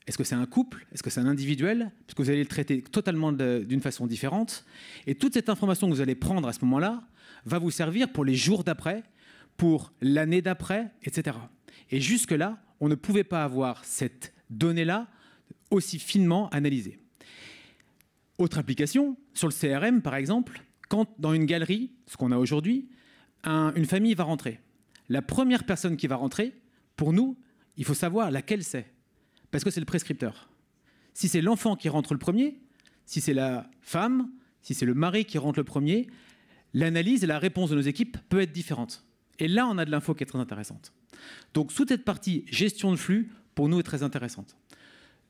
Est-ce que c'est un couple? Est-ce que c'est un individuel? Parce que vous allez le traiter totalement d'une façon différente. Et toute cette information que vous allez prendre à ce moment-là va vous servir pour les jours d'après, pour l'année d'après, etc. Et jusque-là, on ne pouvait pas avoir cette donnée-là aussi finement analysée. Autre application, sur le CRM par exemple, quand dans une galerie, ce qu'on a aujourd'hui, une famille va rentrer. La première personne qui va rentrer, pour nous, il faut savoir laquelle c'est. Parce que c'est le prescripteur. Si c'est l'enfant qui rentre le premier, si c'est la femme, si c'est le mari qui rentre le premier, l'analyse et la réponse de nos équipes peut être différente. Et là, on a de l'info qui est très intéressante. Donc, sous cette partie gestion de flux, pour nous, est très intéressante.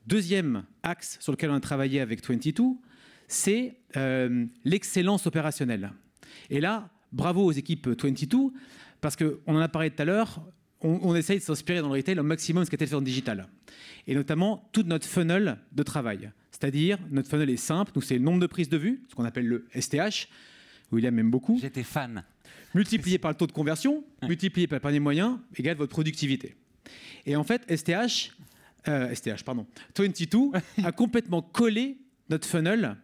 Deuxième axe sur lequel on a travaillé avec 22, c'est l'excellence opérationnelle. Et là, bravo aux équipes 22, parce qu'on en a parlé tout à l'heure, on essaye de s'inspirer dans le retail au maximum de ce qu'a été fait en digital. Et notamment, toute notre funnel de travail. C'est-à-dire, notre funnel est simple, nous c'est le nombre de prises de vue, ce qu'on appelle le STH, William aime beaucoup. J'étais fan. Multiplié par le taux de conversion, multiplié par le panier moyen, égale votre productivité. Et en fait, 22 a complètement collé notre funnel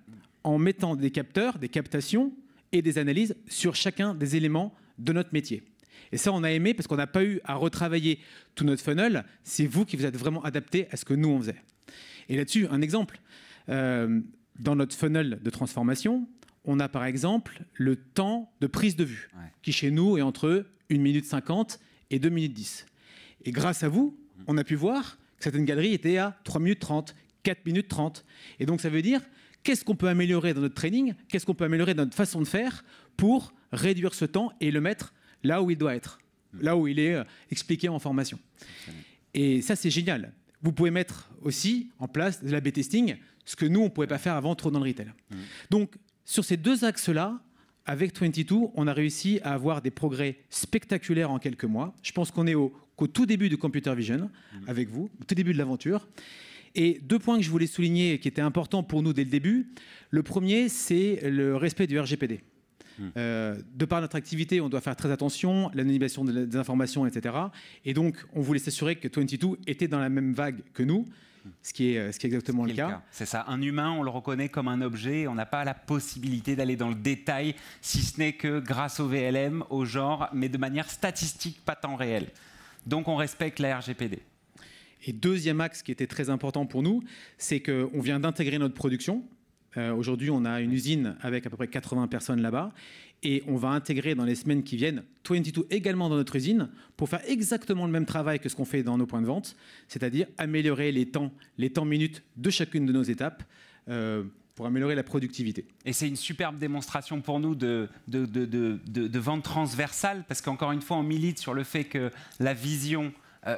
en mettant des capteurs, des captations et des analyses sur chacun des éléments de notre métier. Et ça, on a aimé parce qu'on n'a pas eu à retravailler tout notre funnel. C'est vous qui vous êtes vraiment adapté à ce que nous, on faisait. Et là-dessus, un exemple. Dans notre funnel de transformation, on a par exemple le temps de prise de vue, qui chez nous est entre 1 minute 50 et 2 minutes 10. Et grâce à vous, on a pu voir que certaines galeries étaient à 3 minutes 30, 4 minutes 30. Et donc ça veut dire, qu'est-ce qu'on peut améliorer dans notre training? Qu'est-ce qu'on peut améliorer dans notre façon de faire pour réduire ce temps et le mettre là où il doit être, là où il est expliqué en formation. Et ça, c'est génial. Vous pouvez mettre aussi en place de l'A/B testing, ce que nous, on ne pouvait pas faire avant trop dans le retail. Donc, sur ces 2 axes-là, avec 22, on a réussi à avoir des progrès spectaculaires en quelques mois. Je pense qu'on est qu'au tout début du computer vision, avec vous, au tout début de l'aventure. Et 2 points que je voulais souligner qui étaient importants pour nous dès le début. Le premier, c'est le respect du RGPD. De par notre activité, on doit faire très attention, l'anonymisation des informations, etc. Et donc, on voulait s'assurer que 22 était dans la même vague que nous, ce qui est exactement le cas. C'est ça, un humain, on le reconnaît comme un objet, on n'a pas la possibilité d'aller dans le détail, si ce n'est que grâce au VLM, au genre, mais de manière statistique, pas temps réel. Donc, on respecte la RGPD. Et deuxième axe qui était très important pour nous, c'est qu'on vient d'intégrer notre production. Aujourd'hui, on a une usine avec à peu près 80 personnes là-bas. Et on va intégrer dans les semaines qui viennent 22 également dans notre usine pour faire exactement le même travail que ce qu'on fait dans nos points de vente, c'est-à-dire améliorer les temps minutes de chacune de nos étapes pour améliorer la productivité. Et c'est une superbe démonstration pour nous de vente transversale, parce qu'encore une fois, on milite sur le fait que la vision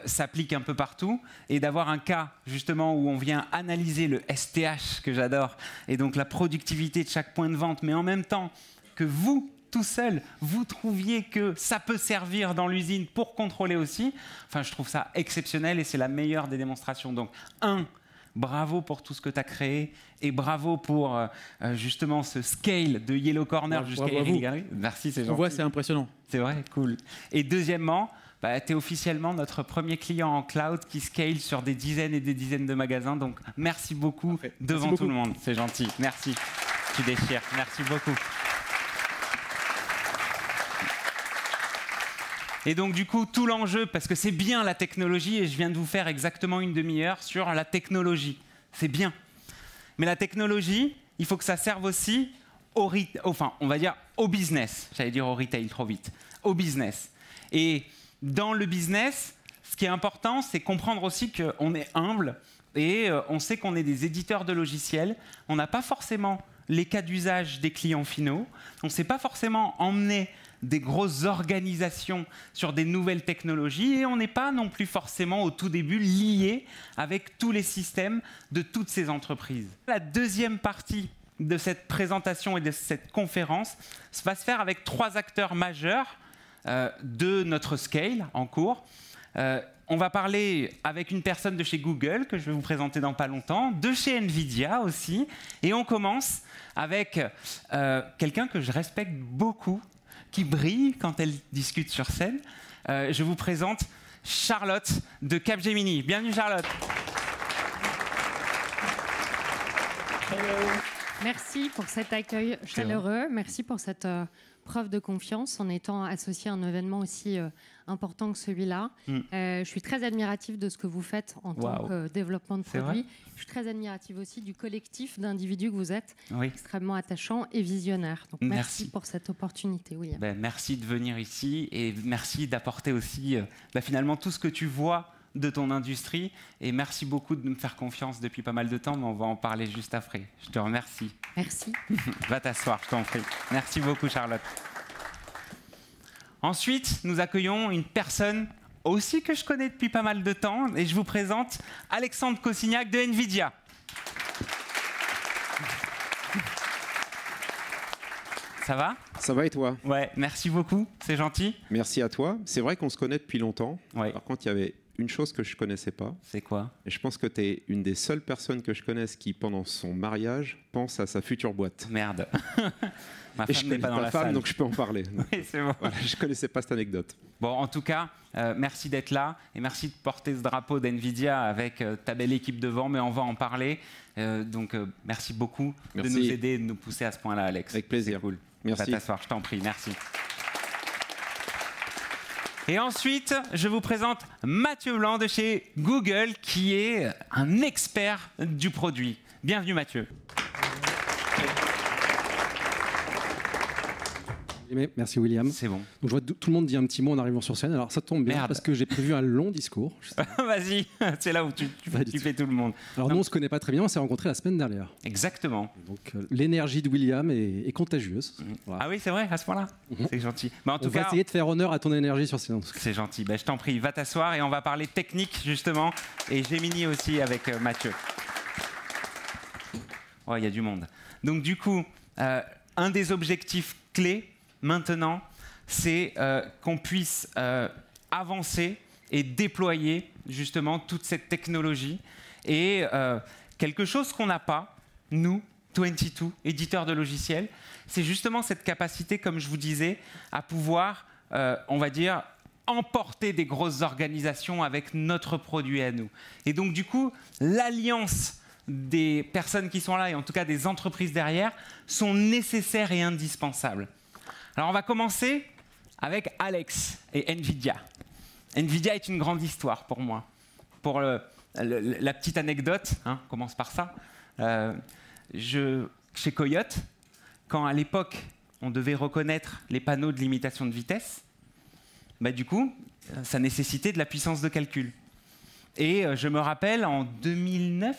s'applique un peu partout, et d'avoir un cas justement où on vient analyser le STH, que j'adore, et donc la productivité de chaque point de vente, mais en même temps que vous, tout seul, vous trouviez que ça peut servir dans l'usine pour contrôler aussi. Enfin, je trouve ça exceptionnel et c'est la meilleure des démonstrations. Donc, bravo pour tout ce que tu as créé et bravo pour justement ce scale de Yellow Corner jusqu'à Eric Gallery. Merci, c'est gentil. On voit, c'est impressionnant. C'est vrai, cool. Et deuxièmement, tu es officiellement notre premier client en cloud qui scale sur des dizaines et des dizaines de magasins. Donc, merci beaucoup devant tout le monde. C'est gentil. Merci. Tu déchires. Merci beaucoup. Et donc, du coup, tout l'enjeu, parce que c'est bien la technologie, et je viens de vous faire exactement une demi-heure sur la technologie. C'est bien. Mais la technologie, il faut que ça serve aussi au business. J'allais dire au retail trop vite. Au business. Et dans le business, ce qui est important, c'est comprendre aussi qu'on est humble et on sait qu'on est des éditeurs de logiciels. On n'a pas forcément les cas d'usage des clients finaux. On ne sait pas forcément emmener des grosses organisations sur des nouvelles technologies et on n'est pas non plus forcément au tout début lié avec tous les systèmes de toutes ces entreprises. La deuxième partie de cette présentation et de cette conférence va se faire avec 3 acteurs majeurs de notre scale en cours. On va parler avec une personne de chez Google, que je vais vous présenter dans pas longtemps, de chez Nvidia aussi, et on commence avec quelqu'un que je respecte beaucoup, qui brille quand elle discute sur scène. Je vous présente Charlotte de Capgemini. Bienvenue Charlotte. Hello. Merci pour cet accueil chaleureux. Merci pour cette preuve de confiance en étant associé à un événement aussi important que celui-là. Je suis très admirative de ce que vous faites en tant que développement de produits. Je suis très admirative aussi du collectif d'individus que vous êtes, extrêmement attachant et visionnaire. Donc merci pour cette opportunité, William. Merci de venir ici et merci d'apporter aussi finalement tout ce que tu vois de ton industrie. Et merci beaucoup de me faire confiance depuis pas mal de temps, mais on va en parler juste après. Je te remercie. Merci. Va t'asseoir, je t'en prie. Merci beaucoup, Charlotte. Ensuite, nous accueillons une personne aussi que je connais depuis pas mal de temps, et je vous présente Alexandre Kossignac de Nvidia. Ça va ? Ça va et toi ? Ouais, merci beaucoup, c'est gentil. Merci à toi. C'est vrai qu'on se connaît depuis longtemps. Ouais. Par contre, il y avait une chose que je ne connaissais pas. C'est quoi ? Et je pense que tu es une des seules personnes que je connaisse qui, pendant son mariage, pense à sa future boîte. Merde. Ma et femme je n'est pas dans la salle. Donc je peux en parler. Oui, c'est bon. Voilà, je ne connaissais pas cette anecdote. Bon, en tout cas, merci d'être là et merci de porter ce drapeau d'NVIDIA avec ta belle équipe devant, mais on va en parler. Merci beaucoup de nous aider et de nous pousser à ce point-là, Alex. Avec plaisir. Cool. Merci. Va t'asseoir, je t'en prie. Merci. Et ensuite, je vous présente Mathieu Blanc de chez Google, qui est un expert du produit. Bienvenue, Mathieu. Merci William. C'est bon. Donc, je vois tout le monde dit un petit mot en arrivant sur scène. Alors ça tombe bien parce que j'ai prévu un long discours. Vas-y, c'est là où tu fais tout le monde. Alors nous on se connaît pas très bien, on s'est rencontrés la semaine dernière. Exactement. Donc l'énergie de William est contagieuse. Voilà. Ah oui, c'est vrai, à ce point-là. C'est gentil. Mais en tout cas, on va essayer de faire honneur à ton énergie sur scène. C'est gentil. Je t'en prie, va t'asseoir et on va parler technique justement et Gemini aussi avec Mathieu. Oh, il y a du monde. Donc du coup, un des objectifs clés maintenant, c'est qu'on puisse avancer et déployer justement toute cette technologie. Et quelque chose qu'on n'a pas, nous, 22, éditeurs de logiciels, c'est justement cette capacité, comme je vous disais, à pouvoir, on va dire, emporter des grosses organisations avec notre produit à nous. Et donc du coup, l'alliance des personnes qui sont là, et en tout cas des entreprises derrière, sont nécessaires et indispensables. Alors on va commencer avec Alex et Nvidia. Nvidia est une grande histoire pour moi. Pour la petite anecdote, on commence par ça. Je chez Coyote, quand à l'époque, on devait reconnaître les panneaux de limitation de vitesse, bah, du coup, ça nécessitait de la puissance de calcul. Et je me rappelle, en 2009,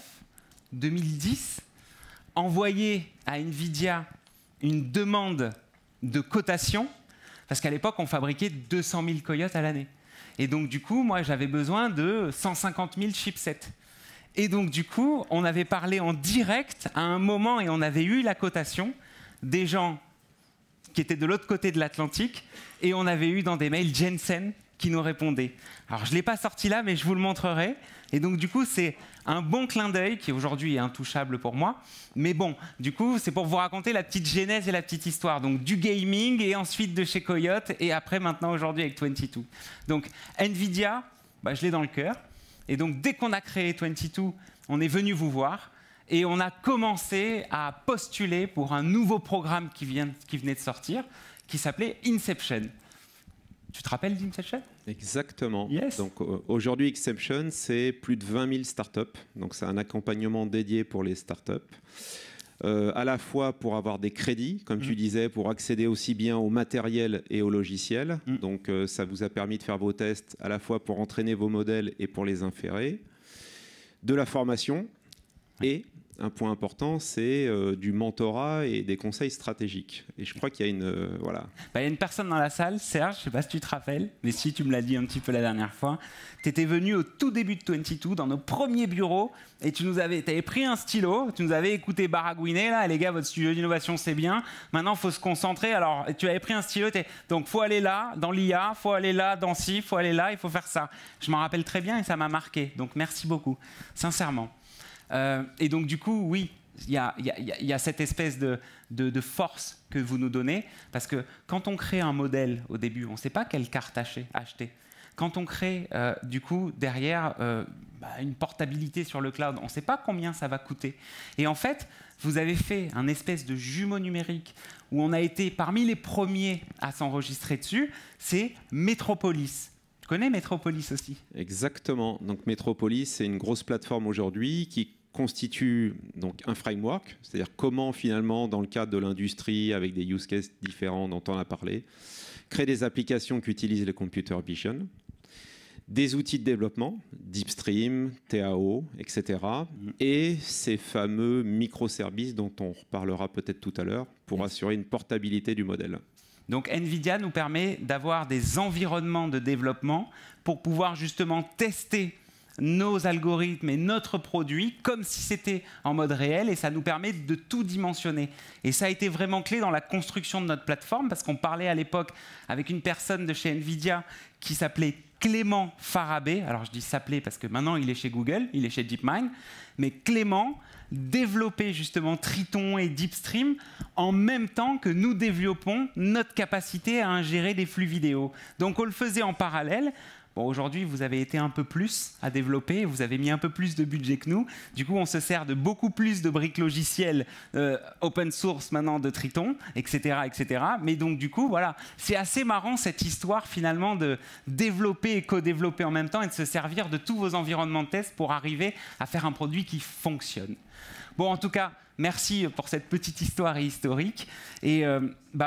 2010, envoyer à NVIDIA une demande de cotation, parce qu'à l'époque, on fabriquait 200 000 Coyotes à l'année. Et donc, du coup, moi, j'avais besoin de 150 000 chipsets. Et donc, du coup, on avait parlé en direct à un moment et on avait eu la cotation des gens qui étaient de l'autre côté de l'Atlantique et on avait eu dans des mails Jensen qui nous répondait. Alors, je ne l'ai pas sorti là, mais je vous le montrerai. Et donc, du coup, c'est un bon clin d'œil qui aujourd'hui est intouchable pour moi. Mais bon, du coup, c'est pour vous raconter la petite genèse et la petite histoire. Donc, du gaming et ensuite de chez Coyote et après, maintenant, aujourd'hui, avec 22. Donc, NVIDIA, bah, je l'ai dans le cœur. Et donc, dès qu'on a créé 22, on est venu vous voir et on a commencé à postuler pour un nouveau programme qui venait de sortir, qui s'appelait Inception. Tu te rappelles d'Inception ? Exactement. Yes. Donc aujourd'hui, Inception, c'est plus de 20 000 startups. Donc c'est un accompagnement dédié pour les startups. À la fois pour avoir des crédits, comme tu disais, pour accéder aussi bien au matériel et au logiciel. Donc ça vous a permis de faire vos tests à la fois pour entraîner vos modèles et pour les inférer. De la formation et un point important, c'est du mentorat et des conseils stratégiques. Et je crois qu'il y a une... voilà. Bah, y a une personne dans la salle, Serge, je ne sais pas si tu te rappelles, mais si tu me l'as dit un petit peu la dernière fois, tu étais venu au tout début de 22, dans nos premiers bureaux, et tu avais pris un stylo, tu nous avais écouté baragouiner, là, les gars, votre studio d'innovation, c'est bien, maintenant, il faut se concentrer. Alors, tu avais pris un stylo, donc, il faut aller là, dans l'IA, il faut aller là, dans ci, il faut aller là, il faut faire ça. Je m'en rappelle très bien et ça m'a marqué, donc merci beaucoup, sincèrement. Et donc, du coup, oui, il y a cette espèce de force que vous nous donnez, parce que quand on crée un modèle au début, on ne sait pas quelle carte acheter. Quand on crée, du coup, derrière, une portabilité sur le cloud, on ne sait pas combien ça va coûter. Et en fait, vous avez fait un espèce de jumeau numérique où on a été parmi les premiers à s'enregistrer dessus, c'est Metropolis. Tu connais Metropolis aussi ? Exactement. Donc Metropolis, c'est une grosse plateforme aujourd'hui qui constitue donc un framework, c'est-à-dire comment finalement, dans le cadre de l'industrie, avec des use cases différents dont on a parlé, créer des applications qui utilisent le computer vision, des outils de développement, DeepStream, TAO, etc. Et ces fameux microservices dont on reparlera peut-être tout à l'heure pour assurer une portabilité du modèle. Donc NVIDIA nous permet d'avoir des environnements de développement pour pouvoir justement tester nos algorithmes et notre produit comme si c'était en mode réel, et ça nous permet de tout dimensionner. Et ça a été vraiment clé dans la construction de notre plateforme, parce qu'on parlait à l'époque avec une personne de chez NVIDIA qui s'appelait Clément Farabé. Alors je dis s'appelait parce que maintenant il est chez Google, il est chez DeepMind, mais Clément développait justement Triton et DeepStream en même temps que nous développons notre capacité à ingérer des flux vidéo. Donc on le faisait en parallèle. Bon, aujourd'hui, vous avez été un peu plus à développer, vous avez mis un peu plus de budget que nous. Du coup, on se sert de beaucoup plus de briques logicielles open source maintenant de Triton, etc., etc. Mais donc, du coup, voilà, c'est assez marrant cette histoire finalement de développer et co-développer en même temps et de se servir de tous vos environnements de test pour arriver à faire un produit qui fonctionne. Bon, en tout cas, merci pour cette petite histoire et historique. Et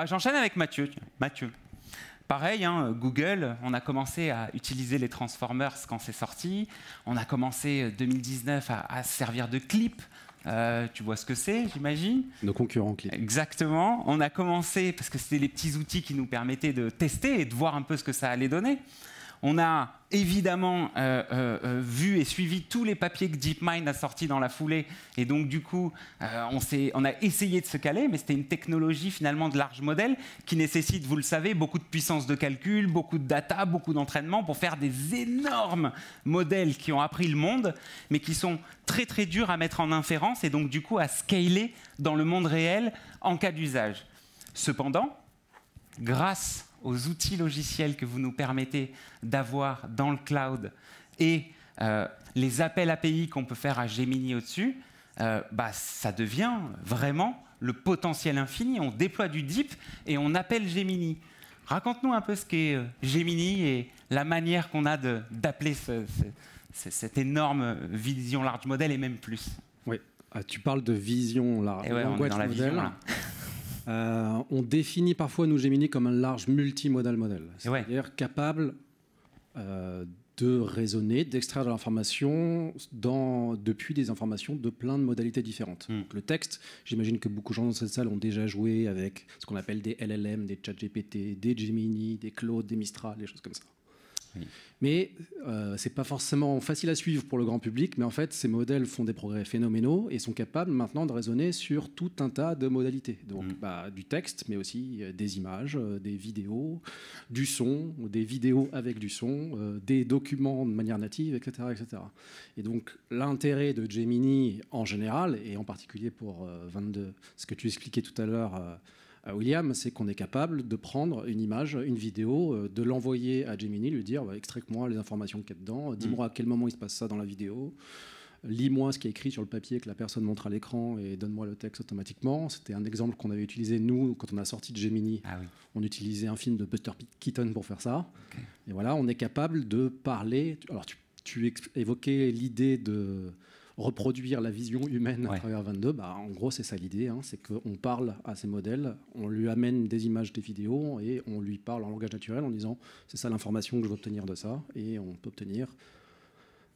j'enchaîne avec Mathieu. Mathieu. Pareil, hein, Google, on a commencé à utiliser les Transformers quand c'est sorti. On a commencé 2019 à se servir de Clip. Tu vois ce que c'est, j'imagine ? Nos concurrents Clip. Exactement. On a commencé, parce que c'était les petits outils qui nous permettaient de tester et de voir un peu ce que ça allait donner. On a évidemment vu et suivi tous les papiers que DeepMind a sortis dans la foulée. Et donc, du coup, on a essayé de se caler, mais c'était une technologie finalement de large modèle qui nécessite, vous le savez, beaucoup de puissance de calcul, beaucoup de data, beaucoup d'entraînement pour faire des énormes modèles qui ont appris le monde, mais qui sont très, très durs à mettre en inférence et donc, du coup, à scaler dans le monde réel en cas d'usage. Cependant, grâce aux outils logiciels que vous nous permettez d'avoir dans le cloud et les appels API qu'on peut faire à Gemini au-dessus, ça devient vraiment le potentiel infini. On déploie du Deep et on appelle Gemini. Raconte-nous un peu ce qu'est Gemini et la manière qu'on a d'appeler cette énorme vision large model et même plus. Oui. Tu parles de vision large. Et ouais, on est dans la vision, là. On définit parfois, nous, Gemini, comme un large multimodal modèle. C'est-à-dire capable de raisonner, d'extraire de l'information depuis des informations de plein de modalités différentes. Donc, le texte, j'imagine que beaucoup de gens dans cette salle ont déjà joué avec ce qu'on appelle des LLM, des ChatGPT, des Gemini, des Claude, des Mistral, des choses comme ça. Oui. Mais c'est pas forcément facile à suivre pour le grand public, mais en fait, ces modèles font des progrès phénoménaux et sont capables maintenant de raisonner sur tout un tas de modalités. Donc, du texte, mais aussi des images, des vidéos, du son, des vidéos avec du son, des documents de manière native, etc., etc. Et donc, l'intérêt de Gemini en général, et en particulier pour 22, ce que tu expliquais tout à l'heure, William, c'est qu'on est capable de prendre une image, une vidéo, de l'envoyer à Gemini, lui dire extrais-moi les informations qu'il y a dedans, dis-moi à quel moment il se passe ça dans la vidéo, lis-moi ce qui est écrit sur le papier que la personne montre à l'écran et donne-moi le texte automatiquement. C'était un exemple qu'on avait utilisé, nous, quand on a sorti de Gemini. Ah oui. On utilisait un film de Buster Keaton pour faire ça. Okay. Et voilà, on est capable de parler. Alors, tu évoquais l'idée de reproduire la vision humaine à travers 22, en gros c'est ça l'idée, c'est qu'on parle à ces modèles, on lui amène des images, des vidéos et on lui parle en langage naturel en disant c'est ça l'information que je veux obtenir de ça, et on peut obtenir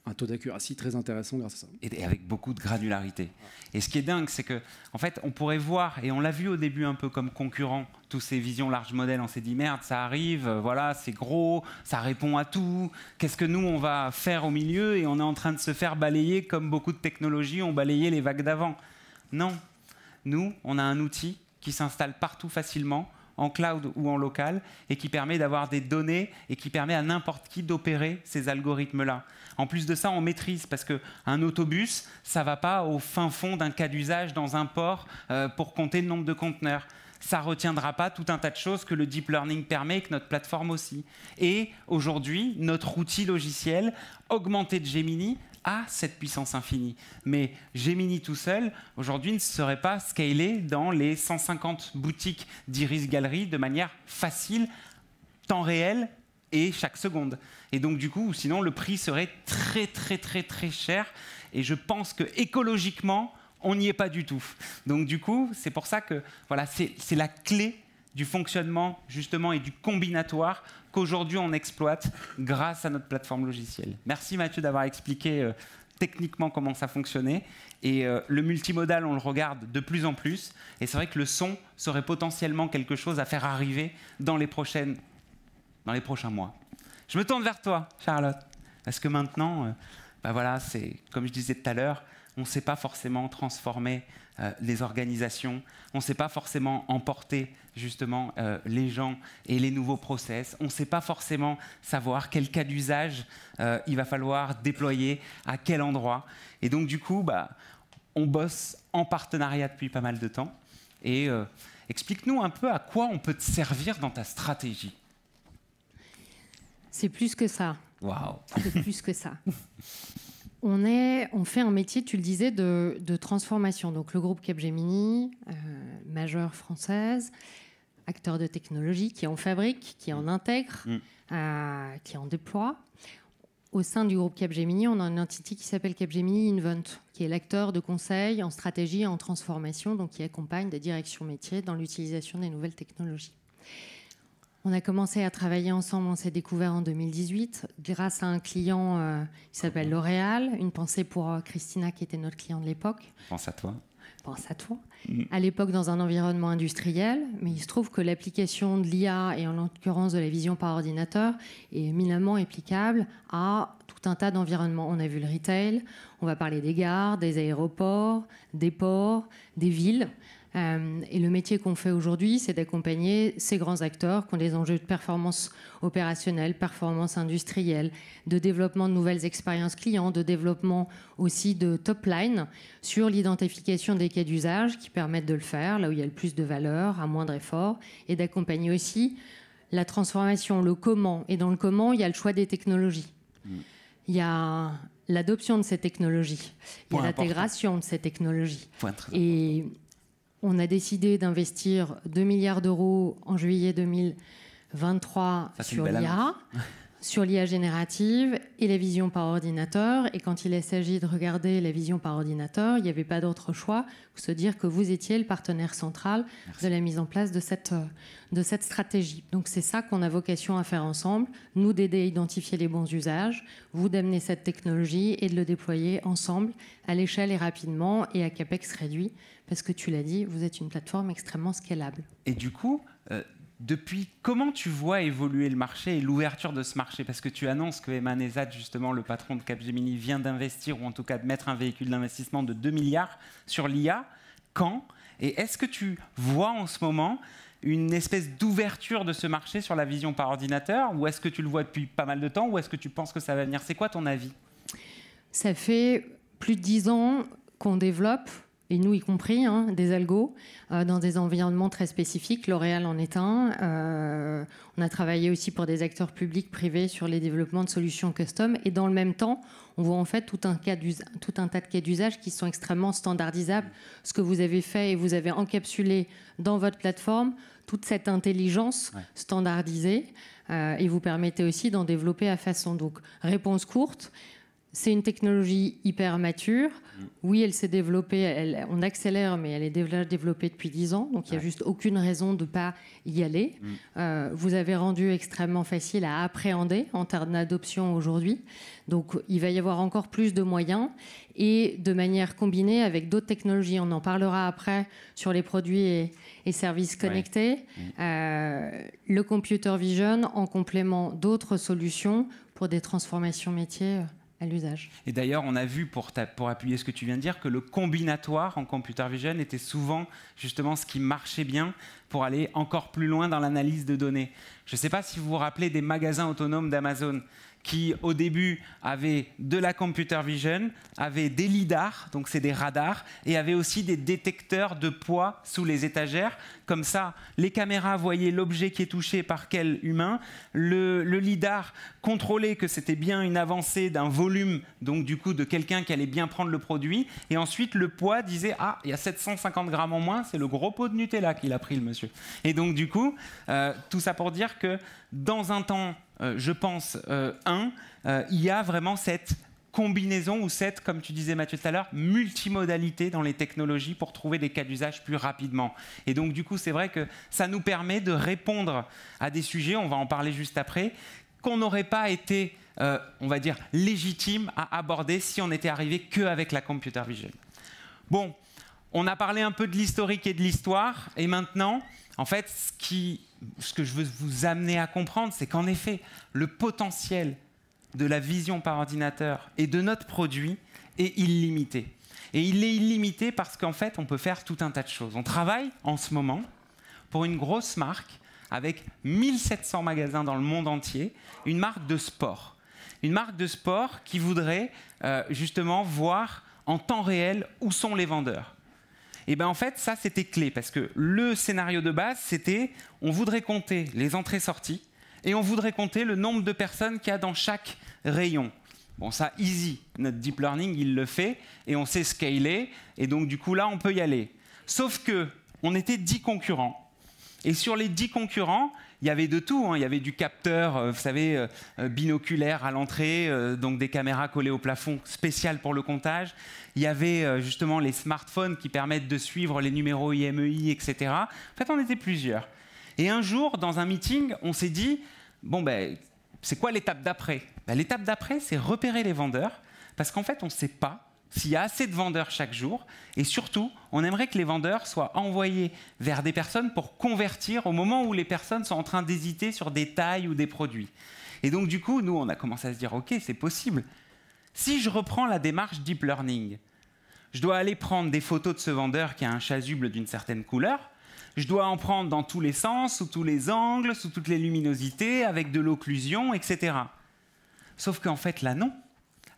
un taux d'accuracy très intéressant grâce à ça. Et avec beaucoup de granularité. Et ce qui est dingue, c'est que, en fait, on pourrait voir, et on l'a vu au début un peu comme concurrent, tous ces visions large modèles, on s'est dit merde, ça arrive, voilà, c'est gros, ça répond à tout. Qu'est-ce que nous, on va faire au milieu? Et on est en train de se faire balayer comme beaucoup de technologies ont balayé les vagues d'avant. Non. Nous, on a un outil qui s'installe partout facilement, en cloud ou en local, et qui permet d'avoir des données et qui permet à n'importe qui d'opérer ces algorithmes-là. En plus de ça, on maîtrise, parce qu'un autobus, ça ne va pas au fin fond d'un cas d'usage dans un port pour compter le nombre de conteneurs. Ça ne retiendra pas tout un tas de choses que le deep learning permet et que notre plateforme aussi. Et aujourd'hui, notre outil logiciel augmenté de Gemini a cette puissance infinie. Mais Gemini tout seul, aujourd'hui, ne serait pas scalé dans les 150 boutiques d'Iris Gallery de manière facile, temps réel et chaque seconde. Et donc, du coup, sinon, le prix serait très, très, très, très cher. Et je pense que écologiquement, on n'y est pas du tout. Donc, du coup, c'est pour ça que voilà, c'est la clé du fonctionnement, justement, et du combinatoire qu'aujourd'hui, on exploite grâce à notre plateforme logicielle. Merci, Mathieu, d'avoir expliqué techniquement comment ça fonctionnait. Et le multimodal, on le regarde de plus en plus. Et c'est vrai que le son serait potentiellement quelque chose à faire arriver dans les prochains mois. Je me tourne vers toi, Charlotte, parce que maintenant, voilà, c'est comme je disais tout à l'heure, on ne sait pas forcément transformer les organisations, on ne sait pas forcément emporter justement les gens et les nouveaux process, on ne sait pas forcément savoir quel cas d'usage il va falloir déployer, à quel endroit. Et donc du coup, on bosse en partenariat depuis pas mal de temps. Et explique-nous un peu à quoi on peut te servir dans ta stratégie. C'est plus que ça. Waouh. C'est plus que ça. On fait un métier, tu le disais, de transformation. Donc le groupe Capgemini, majeure française, acteur de technologie qui en fabrique, qui en intègre, qui en déploie. Au sein du groupe Capgemini, on a une entité qui s'appelle Capgemini Invent, qui est l'acteur de conseil en stratégie et en transformation, donc qui accompagne des directions métiers dans l'utilisation des nouvelles technologies. On a commencé à travailler ensemble, on s'est découvert en 2018 grâce à un client qui s'appelle L'Oréal. Une pensée pour Christina qui était notre client de l'époque. Pense à toi. Pense à toi. À l'époque dans un environnement industriel, mais il se trouve que l'application de l'IA et en l'occurrence de la vision par ordinateur est éminemment applicable à tout un tas d'environnements. On a vu le retail, on va parler des gares, des aéroports, des ports, des villes. Et le métier qu'on fait aujourd'hui, c'est d'accompagner ces grands acteurs qui ont des enjeux de performance opérationnelle, performance industrielle, de développement de nouvelles expériences clients, de développement aussi de top line sur l'identification des cas d'usage qui permettent de le faire là où il y a le plus de valeur, à moindre effort, et d'accompagner aussi la transformation, le comment. Et dans le comment, il y a le choix des technologies. Il y a l'adoption de ces technologies, il y a l'intégration de ces technologies. Et on a décidé d'investir 2 milliards d'euros en juillet 2023 sur l'IA, sur l'IA générative et la vision par ordinateur. Et quand il s'agit de regarder la vision par ordinateur, il n'y avait pas d'autre choix que de se dire que vous étiez le partenaire central de la mise en place de cette stratégie. Donc c'est ça qu'on a vocation à faire ensemble, nous d'aider à identifier les bons usages, vous d'amener cette technologie et de le déployer ensemble à l'échelle et rapidement et à capex réduit, parce que tu l'as dit, vous êtes une plateforme extrêmement scalable. Et du coup, depuis, comment tu vois évoluer le marché et l'ouverture de ce marché? Parce que tu annonces que Aiman Ezzat, justement, le patron de Capgemini, vient d'investir, ou en tout cas de mettre un véhicule d'investissement de 2 milliards sur l'IA. Quand? Et est-ce que tu vois en ce moment une espèce d'ouverture de ce marché sur la vision par ordinateur? Ou est-ce que tu le vois depuis pas mal de temps? Ou est-ce que tu penses que ça va venir? C'est quoi ton avis? Ça fait plus de 10 ans qu'on développe, et nous y compris, des algos dans des environnements très spécifiques. L'Oréal en est un. On a travaillé aussi pour des acteurs publics, privés sur les développements de solutions custom. Et dans le même temps, on voit en fait tout un tas de cas d'usage qui sont extrêmement standardisables. Ce que vous avez fait et vous avez encapsulé dans votre plateforme, toute cette intelligence standardisée. Et vous permettez aussi d'en développer à façon. Donc, réponse courte. C'est une technologie hyper mature. Oui, elle s'est développée, on accélère, mais elle est déjà développée depuis 10 ans. Donc, il n'y a juste aucune raison de ne pas y aller. Vous avez rendu extrêmement facile à appréhender en termes d'adoption aujourd'hui. Donc, il va y avoir encore plus de moyens et de manière combinée avec d'autres technologies. On en parlera après sur les produits et services connectés. Le computer vision en complément d'autres solutions pour des transformations métiers à l'usage. Et d'ailleurs, on a vu, pour appuyer ce que tu viens de dire, que le combinatoire en computer vision était souvent justement ce qui marchait bien pour aller encore plus loin dans l'analyse de données. Je ne sais pas si vous vous rappelez des magasins autonomes d'Amazon qui, au début, avaient de la computer vision, avaient des lidars, donc c'est des radars, et avaient aussi des détecteurs de poids sous les étagères. Comme ça, les caméras voyaient l'objet qui est touché par quel humain. Le lidar contrôlait que c'était bien une avancée d'un volume, donc du coup de quelqu'un qui allait bien prendre le produit. Et ensuite, le poids disait « Ah, il y a 750 grammes en moins, c'est le gros pot de Nutella qu'il a pris, le monsieur. » Et donc du coup, tout ça pour dire que dans un temps, je pense, il y a vraiment cette combinaison ou cette, comme tu disais Mathieu tout à l'heure, multimodalité dans les technologies pour trouver des cas d'usage plus rapidement. Et donc du coup, c'est vrai que ça nous permet de répondre à des sujets, on va en parler juste après, qu'on n'aurait pas été, on va dire, légitime à aborder si on n'était arrivé qu'avec la computer vision. Bon, on a parlé un peu de l'historique et de l'histoire, et maintenant, en fait, ce que je veux vous amener à comprendre, c'est qu'en effet, le potentiel de la vision par ordinateur et de notre produit est illimité. Et il est illimité parce qu'en fait, on peut faire tout un tas de choses. On travaille en ce moment pour une grosse marque avec 1700 magasins dans le monde entier, une marque de sport. Une marque de sport qui voudrait justement voir en temps réel où sont les vendeurs. Et bien en fait, ça c'était clé parce que le scénario de base, c'était on voudrait compter les entrées-sorties et on voudrait compter le nombre de personnes qu'il y a dans chaque rayon. Bon, ça, easy. Notre deep learning, il le fait et on sait scaler. Et donc, du coup, là, on peut y aller. Sauf qu'on était 10 concurrents. Et sur les 10 concurrents, il y avait de tout. Il y avait du capteur, vous savez, binoculaire à l'entrée, donc des caméras collées au plafond spéciales pour le comptage. Il y avait justement les smartphones qui permettent de suivre les numéros IMEI, etc. En fait, on était plusieurs. Et un jour, dans un meeting, on s'est dit, bon, ben, c'est quoi l'étape d'après? L'étape d'après, c'est repérer les vendeurs, parce qu'en fait, on ne sait pas s'il y a assez de vendeurs chaque jour, et surtout, on aimerait que les vendeurs soient envoyés vers des personnes pour convertir au moment où les personnes sont en train d'hésiter sur des tailles ou des produits. Et donc, du coup, nous, on a commencé à se dire, OK, c'est possible. Si je reprends la démarche deep learning, je dois aller prendre des photos de ce vendeur qui a un chasuble d'une certaine couleur, je dois en prendre dans tous les sens, sous tous les angles, sous toutes les luminosités, avec de l'occlusion, etc. Sauf qu'en fait, là, non.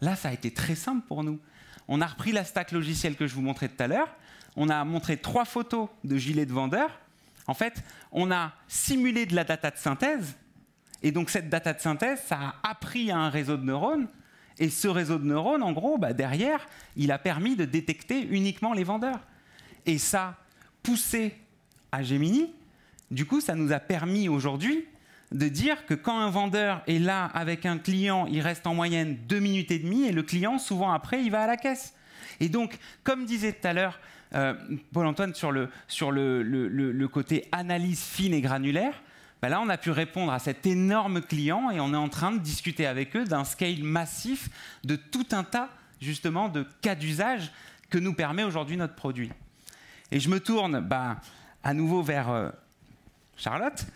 Là, ça a été très simple pour nous. On a repris la stack logicielle que je vous montrais tout à l'heure. On a montré 3 photos de gilets de vendeurs. En fait, on a simulé de la data de synthèse. Et donc, cette data de synthèse, ça a appris à un réseau de neurones. Et ce réseau de neurones, en gros, derrière, il a permis de détecter uniquement les vendeurs. Et ça, poussé à Gemini, du coup, ça nous a permis aujourd'hui de dire que quand un vendeur est là avec un client, il reste en moyenne 2 minutes et demie et le client, souvent après, il va à la caisse. Et donc, comme disait tout à l'heure Paul-Antoine sur le côté analyse fine et granulaire, ben là, on a pu répondre à cet énorme client et on est en train de discuter avec eux d'un scale massif de tout un tas, justement, de cas d'usage que nous permet aujourd'hui notre produit. Et je me tourne à nouveau vers Charlotte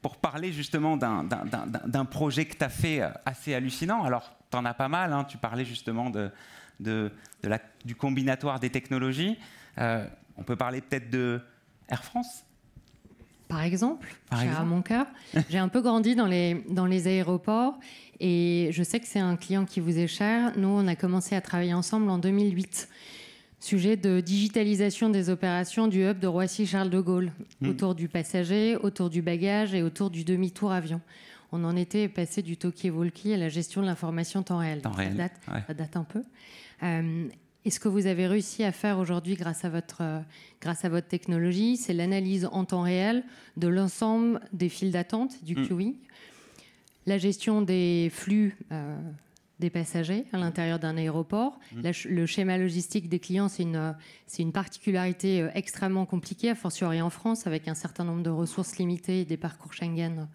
pour parler justement d'un projet que tu as fait assez hallucinant. Alors, tu en as pas mal, hein, tu parlais justement du combinatoire des technologies. On peut parler peut-être de Air France ? Par exemple, cher à mon cœur. J'ai un peu grandi dans les aéroports et je sais que c'est un client qui vous est cher. Nous, on a commencé à travailler ensemble en 2008. Sujet de digitalisation des opérations du hub de Roissy-Charles de Gaulle, autour du passager, autour du bagage et autour du demi-tour avion. On en était passé du talkie-walkie à la gestion de l'information temps réel. Ça date un peu. Et ce que vous avez réussi à faire aujourd'hui grâce à votre technologie, c'est l'analyse en temps réel de l'ensemble des files d'attente du queuing, la gestion des flux des passagers à l'intérieur d'un aéroport. Le schéma logistique des clients, c'est une particularité extrêmement compliquée, a fortiori en France, avec un certain nombre de ressources limitées et des parcours Schengen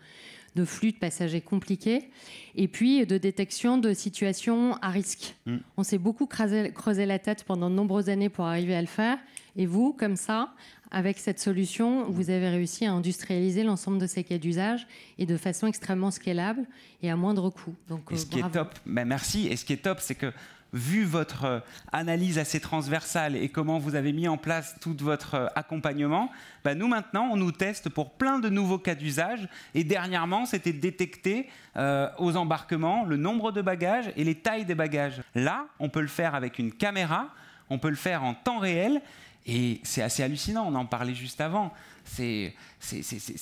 de flux de passagers compliqués, et puis de détection de situations à risque. On s'est beaucoup creusé la tête pendant de nombreuses années pour arriver à le faire, et vous, comme ça, avec cette solution, vous avez réussi à industrialiser l'ensemble de ces cas d'usage et de façon extrêmement scalable et à moindre coût. Donc, et ce qui est top, merci, et ce qui est top, c'est que vu votre analyse assez transversale et comment vous avez mis en place tout votre accompagnement, nous maintenant, on nous teste pour plein de nouveaux cas d'usage. Et dernièrement, c'était de détecter aux embarquements le nombre de bagages et les tailles des bagages. Là, on peut le faire avec une caméra, on peut le faire en temps réel. Et c'est assez hallucinant, on en parlait juste avant. C'est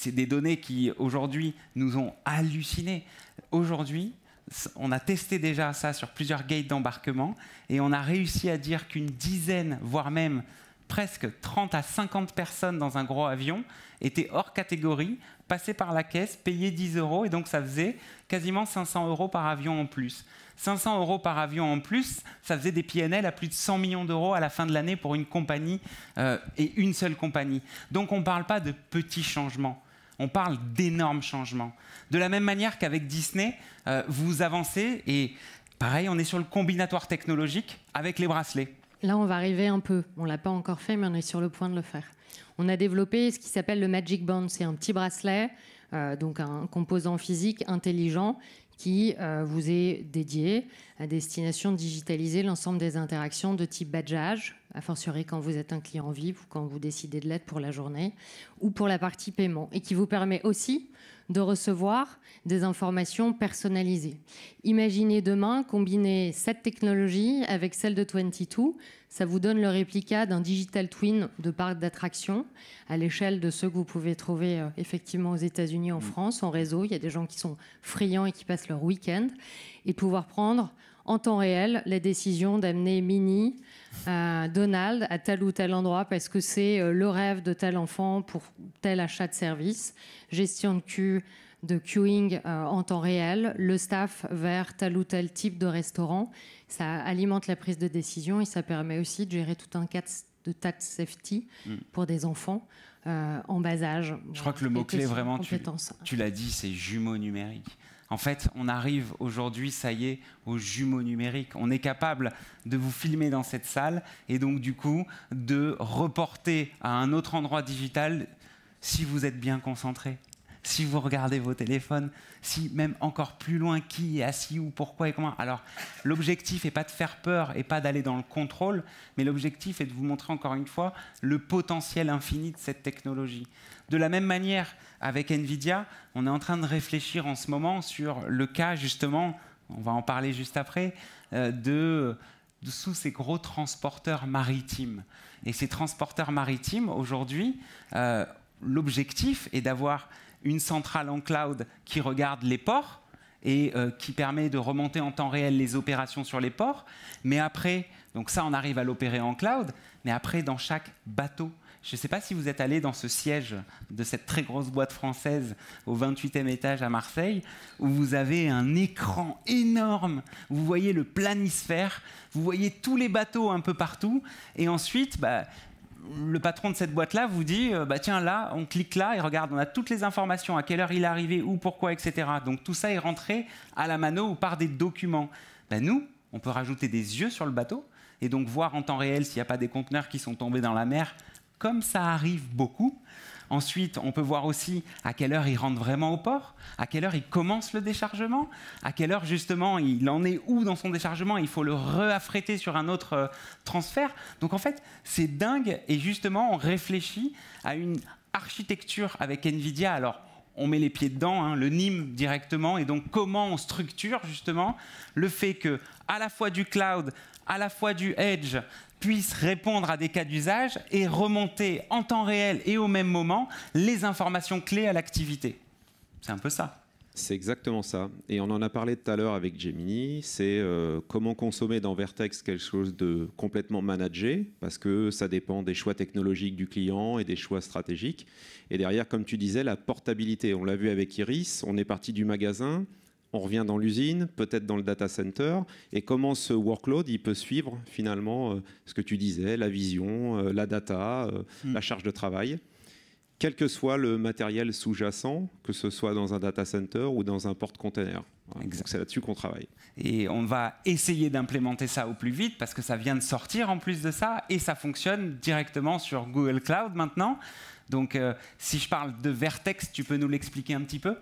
des données qui, aujourd'hui, nous ont hallucinés. Aujourd'hui, on a testé déjà ça sur plusieurs gates d'embarquement et on a réussi à dire qu'une dizaine, voire même presque 30 à 50 personnes dans un gros avion étaient hors catégorie, passaient par la caisse, payaient 10 € et donc ça faisait quasiment 500 € par avion en plus. 500 € par avion en plus, ça faisait des PNL à plus de 100 millions d'euros à la fin de l'année pour une compagnie et une seule compagnie. Donc on ne parle pas de petits changements. On parle d'énormes changements. De la même manière qu'avec Disney, vous avancez et pareil, on est sur le combinatoire technologique avec les bracelets. Là, on va arriver un peu. On ne l'a pas encore fait, mais on est sur le point de le faire. On a développé ce qui s'appelle le Magic Band. C'est un petit bracelet, donc un composant physique intelligent qui vous est dédié à destination de digitaliser l'ensemble des interactions de type badgeage, a fortiori quand vous êtes un client VIP ou quand vous décidez de l'être pour la journée, ou pour la partie paiement, et qui vous permet aussi de recevoir des informations personnalisées. Imaginez demain combiner cette technologie avec celle de 22, ça vous donne le réplica d'un digital twin de parc d'attractions à l'échelle de ceux que vous pouvez trouver effectivement aux États-Unis, en France, en réseau. Il y a des gens qui sont friands et qui passent leur week-end, et de pouvoir prendre en temps réel la décision d'amener Minnie, Donald à tel ou tel endroit parce que c'est le rêve de tel enfant pour tel achat de service, gestion de queuing en temps réel, le staff vers tel ou tel type de restaurant. Ça alimente la prise de décision et ça permet aussi de gérer tout un cas de tax safety pour des enfants en bas âge. Je crois que le mot-clé, vraiment, tu l'as dit, c'est jumeaux numériques. En fait, on arrive aujourd'hui, ça y est, aux jumeaux numériques. On est capable de vous filmer dans cette salle et donc, du coup, de reporter à un autre endroit digital si vous êtes bien concentré, si vous regardez vos téléphones, si même encore plus loin, qui est assis où, pourquoi et comment. Alors, l'objectif n'est pas de faire peur et pas d'aller dans le contrôle, mais l'objectif est de vous montrer encore une fois le potentiel infini de cette technologie. De la même manière, avec NVIDIA, on est en train de réfléchir en ce moment sur le cas, justement, on va en parler juste après, de sous ces gros transporteurs maritimes. Et ces transporteurs maritimes, aujourd'hui, l'objectif est d'avoir une centrale en cloud qui regarde les ports et qui permet de remonter en temps réel les opérations sur les ports. Mais après, donc ça, on arrive à l'opérer en cloud, mais après, dans chaque bateau, je ne sais pas si vous êtes allé dans ce siège de cette très grosse boîte française au 28e étage à Marseille, où vous avez un écran énorme, vous voyez le planisphère, vous voyez tous les bateaux un peu partout, et ensuite, le patron de cette boîte-là vous dit tiens, là, on clique là, et regarde, on a toutes les informations, à quelle heure il est arrivé, où, pourquoi, etc. Donc tout ça est rentré à la mano ou par des documents. Nous, on peut rajouter des yeux sur le bateau, et donc voir en temps réel s'il n'y a pas des conteneurs qui sont tombés dans la mer, comme ça arrive beaucoup. Ensuite, on peut voir aussi à quelle heure il rentre vraiment au port, à quelle heure il commence le déchargement, à quelle heure justement il en est où dans son déchargement, il faut le réaffréter sur un autre transfert. Donc en fait, c'est dingue, et justement, on réfléchit à une architecture avec NVIDIA. Alors, on met les pieds dedans, le NIM directement, et donc comment on structure justement le fait que à la fois du cloud, à la fois du edge, puisse répondre à des cas d'usage et remonter en temps réel et au même moment les informations clés à l'activité. C'est un peu ça. C'est exactement ça. Et on en a parlé tout à l'heure avec Gemini. C'est comment consommer dans Vertex quelque chose de complètement managé, parce que ça dépend des choix technologiques du client et des choix stratégiques. Et derrière, comme tu disais, la portabilité. On l'a vu avec Iris, on est parti du magasin, on revient dans l'usine, peut-être dans le data center, et comment ce workload il peut suivre finalement ce que tu disais, la vision, la data, la charge de travail, quel que soit le matériel sous-jacent, que ce soit dans un data center ou dans un porte-container. C'est là-dessus qu'on travaille. Et on va essayer d'implémenter ça au plus vite, parce que ça vient de sortir en plus de ça, et ça fonctionne directement sur Google Cloud maintenant. Donc si je parle de Vertex, tu peux nous l'expliquer un petit peu ?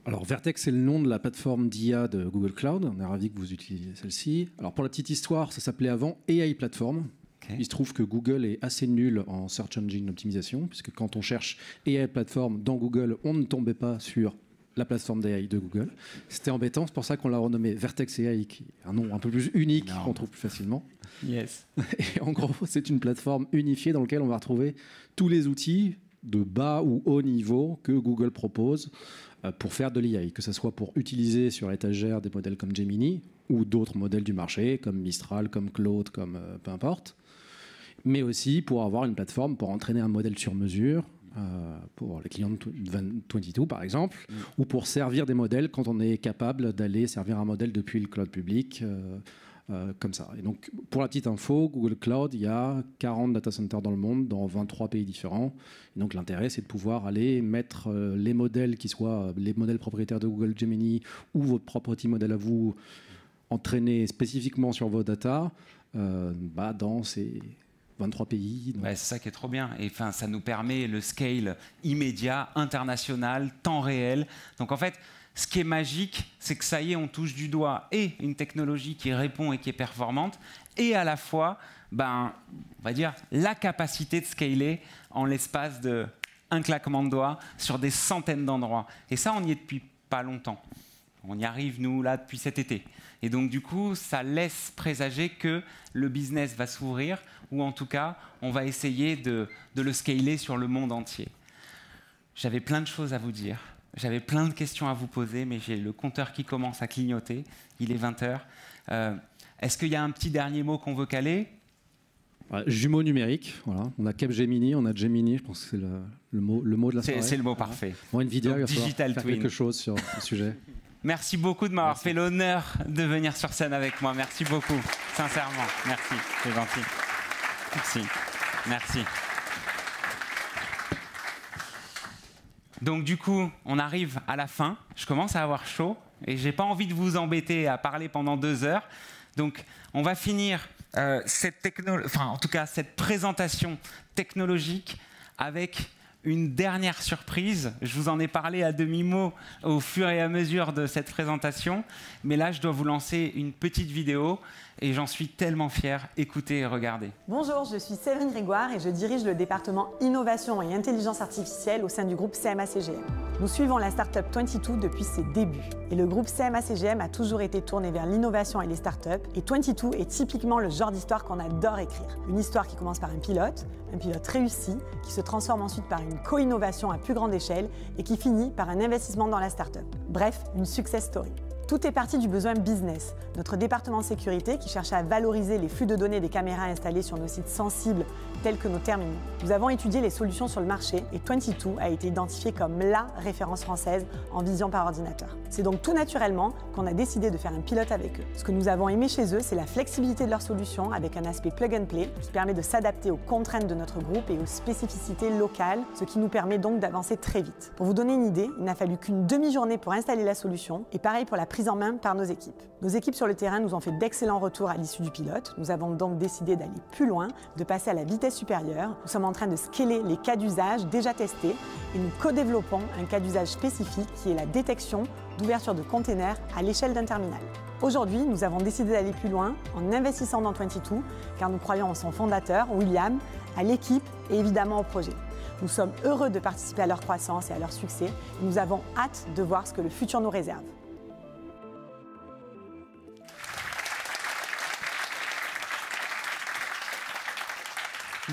Alors Vertex, c'est le nom de la plateforme d'IA de Google Cloud. On est ravis que vous utilisiez celle-ci. Alors pour la petite histoire, ça s'appelait avant AI Platform. Okay. Il se trouve que Google est assez nul en Search Engine Optimisation, puisque quand on cherche AI Platform dans Google, on ne tombait pas sur la plateforme d'AI de Google. C'était embêtant, c'est pour ça qu'on l'a renommé Vertex AI, qui est un nom un peu plus unique, qu'on trouve plus facilement. Yes. Et en gros, c'est une plateforme unifiée dans laquelle on va retrouver tous les outils de bas ou haut niveau que Google propose pour faire de l'IA, que ce soit pour utiliser sur l'étagère des modèles comme Gemini ou d'autres modèles du marché, comme Mistral, comme Claude, comme peu importe, mais aussi pour avoir une plateforme pour entraîner un modèle sur mesure, pour les clients de 22 par exemple, ou pour servir des modèles quand on est capable d'aller servir un modèle depuis le cloud public, comme ça. Et donc, pour la petite info, Google Cloud, il y a 40 data centers dans le monde, dans 23 pays différents. Et donc, l'intérêt, c'est de pouvoir aller mettre les modèles qui soient les modèles propriétaires de Google Gemini ou votre propre petit modèle à vous, entraînés spécifiquement sur vos data, dans ces 23 pays. Ouais, c'est ça qui est trop bien. Et enfin, ça nous permet le scale immédiat, international, temps réel. Donc, en fait, ce qui est magique, c'est que ça y est, on touche du doigt et une technologie qui répond et qui est performante, et à la fois, on va dire, la capacité de scaler en l'espace d'un claquement de doigts sur des centaines d'endroits. Et ça, on y est depuis pas longtemps. On y arrive, nous, là, depuis cet été. Et donc, du coup, ça laisse présager que le business va s'ouvrir, ou en tout cas, on va essayer de le scaler sur le monde entier. J'avais plein de choses à vous dire. J'avais plein de questions à vous poser, mais j'ai le compteur qui commence à clignoter. Il est 20h. Est-ce qu'il y a un petit dernier mot qu'on veut caler ? Jumeaux numériques. Voilà. On a Capgemini, on a Gemini. Je pense que c'est le mot de la soirée. C'est le mot parfait. Bon, Nvidia, il va Digital faire Twin. quelque chose sur ce sujet. Merci beaucoup de m'avoir fait l'honneur de venir sur scène avec moi. Merci beaucoup, sincèrement. Merci, c'est gentil. Merci. Merci. Donc du coup, on arrive à la fin. Je commence à avoir chaud et j'ai pas envie de vous embêter à parler pendant 2 heures. Donc on va finir cette présentation technologique avec une dernière surprise. Je vous en ai parlé à demi-mot au fur et à mesure de cette présentation, mais là je dois vous lancer une petite vidéo et j'en suis tellement fier. Écoutez et regardez. Bonjour, je suis Séverine Grégoire et je dirige le département Innovation et Intelligence Artificielle au sein du groupe CMA-CGM. Nous suivons la startup 22 depuis ses débuts. Et le groupe CMA-CGM a toujours été tourné vers l'innovation et les startups. Et 22 est typiquement le genre d'histoire qu'on adore écrire. Une histoire qui commence par un pilote réussi, qui se transforme ensuite par une co-innovation à plus grande échelle et qui finit par un investissement dans la startup. Bref, une success story. Tout est parti du besoin business. Notre département sécurité qui cherchait à valoriser les flux de données des caméras installées sur nos sites sensibles tels que nos terminaux. Nous avons étudié les solutions sur le marché et 22 a été identifié comme la référence française en vision par ordinateur. C'est donc tout naturellement qu'on a décidé de faire un pilote avec eux. Ce que nous avons aimé chez eux, c'est la flexibilité de leur solution avec un aspect plug and play qui permet de s'adapter aux contraintes de notre groupe et aux spécificités locales, ce qui nous permet donc d'avancer très vite. Pour vous donner une idée, il n'a fallu qu'une demi-journée pour installer la solution et pareil pour la prise en main par nos équipes. Nos équipes sur le terrain nous ont fait d'excellents retours à l'issue du pilote. Nous avons donc décidé d'aller plus loin, de passer à la vitesse supérieure. Nous sommes en train de scaler les cas d'usage déjà testés et nous co-développons un cas d'usage spécifique qui est la détection d'ouverture de containers à l'échelle d'un terminal. Aujourd'hui, nous avons décidé d'aller plus loin en investissant dans 22 car nous croyons en son fondateur, William, à l'équipe et évidemment au projet. Nous sommes heureux de participer à leur croissance et à leur succès et nous avons hâte de voir ce que le futur nous réserve.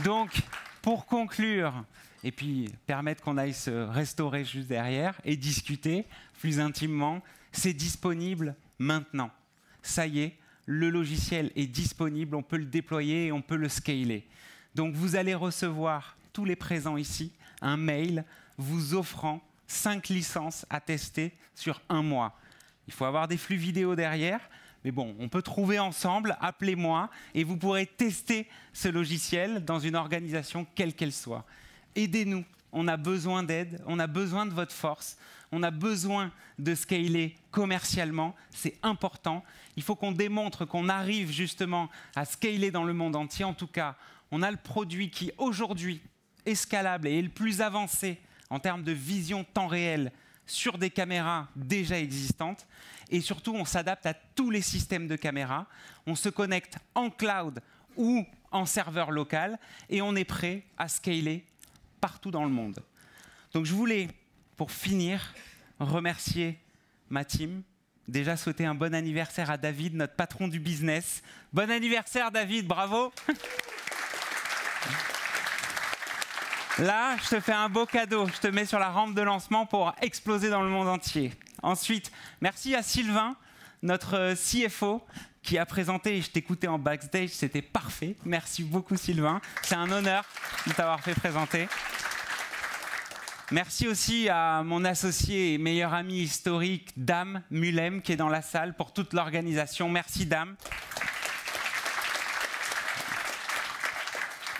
Donc, pour conclure, et puis permettre qu'on aille se restaurer juste derrière et discuter plus intimement, c'est disponible maintenant. Ça y est, le logiciel est disponible, on peut le déployer et on peut le scaler. Donc, vous allez recevoir, tous les présents ici, un mail vous offrant 5 licences à tester sur 1 mois. Il faut avoir des flux vidéo derrière. Mais bon, on peut trouver ensemble, appelez-moi, et vous pourrez tester ce logiciel dans une organisation quelle qu'elle soit. Aidez-nous, on a besoin d'aide, on a besoin de votre force, on a besoin de scaler commercialement, c'est important. Il faut qu'on démontre qu'on arrive justement à scaler dans le monde entier. En tout cas, on a le produit qui aujourd'hui est scalable et est le plus avancé en termes de vision temps réel sur des caméras déjà existantes. Et surtout, on s'adapte à tous les systèmes de caméras. On se connecte en cloud ou en serveur local et on est prêt à scaler partout dans le monde. Donc je voulais, pour finir, remercier ma team. Déjà souhaiter un bon anniversaire à David, notre patron du business. Bon anniversaire David, bravo. Là, je te fais un beau cadeau. Je te mets sur la rampe de lancement pour exploser dans le monde entier. Ensuite, merci à Sylvain, notre CFO, qui a présenté, et je t'écoutais en backstage, c'était parfait. Merci beaucoup Sylvain. C'est un honneur de t'avoir fait présenter. Merci aussi à mon associé et meilleur ami historique, Dame Mulem, qui est dans la salle pour toute l'organisation. Merci Dame.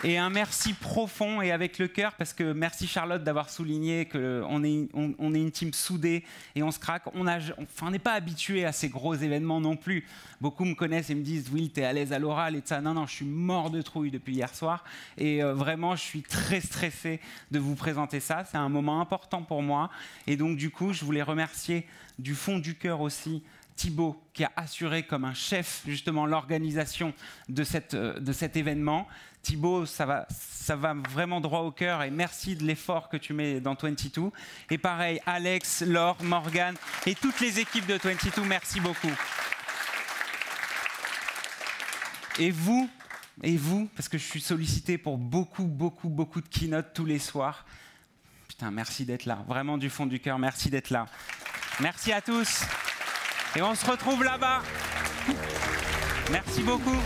Et un merci profond et avec le cœur, parce que merci Charlotte d'avoir souligné qu'on est une team soudée et on se craque. On n'est pas habitué à ces gros événements non plus. Beaucoup me connaissent et me disent « Will, t'es à l'aise à l'oral » et de ça. Non, non, je suis mort de trouille depuis hier soir. Et vraiment, je suis très stressé de vous présenter ça. C'est un moment important pour moi. Et donc, du coup, je voulais remercier du fond du cœur aussi Thibaut, qui a assuré comme un chef justement l'organisation de cet événement. Thibaut, ça va vraiment droit au cœur et merci de l'effort que tu mets dans 22. Et pareil, Alex, Laure, Morgane et toutes les équipes de 22, merci beaucoup. Et vous, parce que je suis sollicité pour beaucoup de keynotes tous les soirs. Putain, merci d'être là. Vraiment du fond du cœur, merci d'être là. Merci à tous. Et on se retrouve là-bas. Merci beaucoup.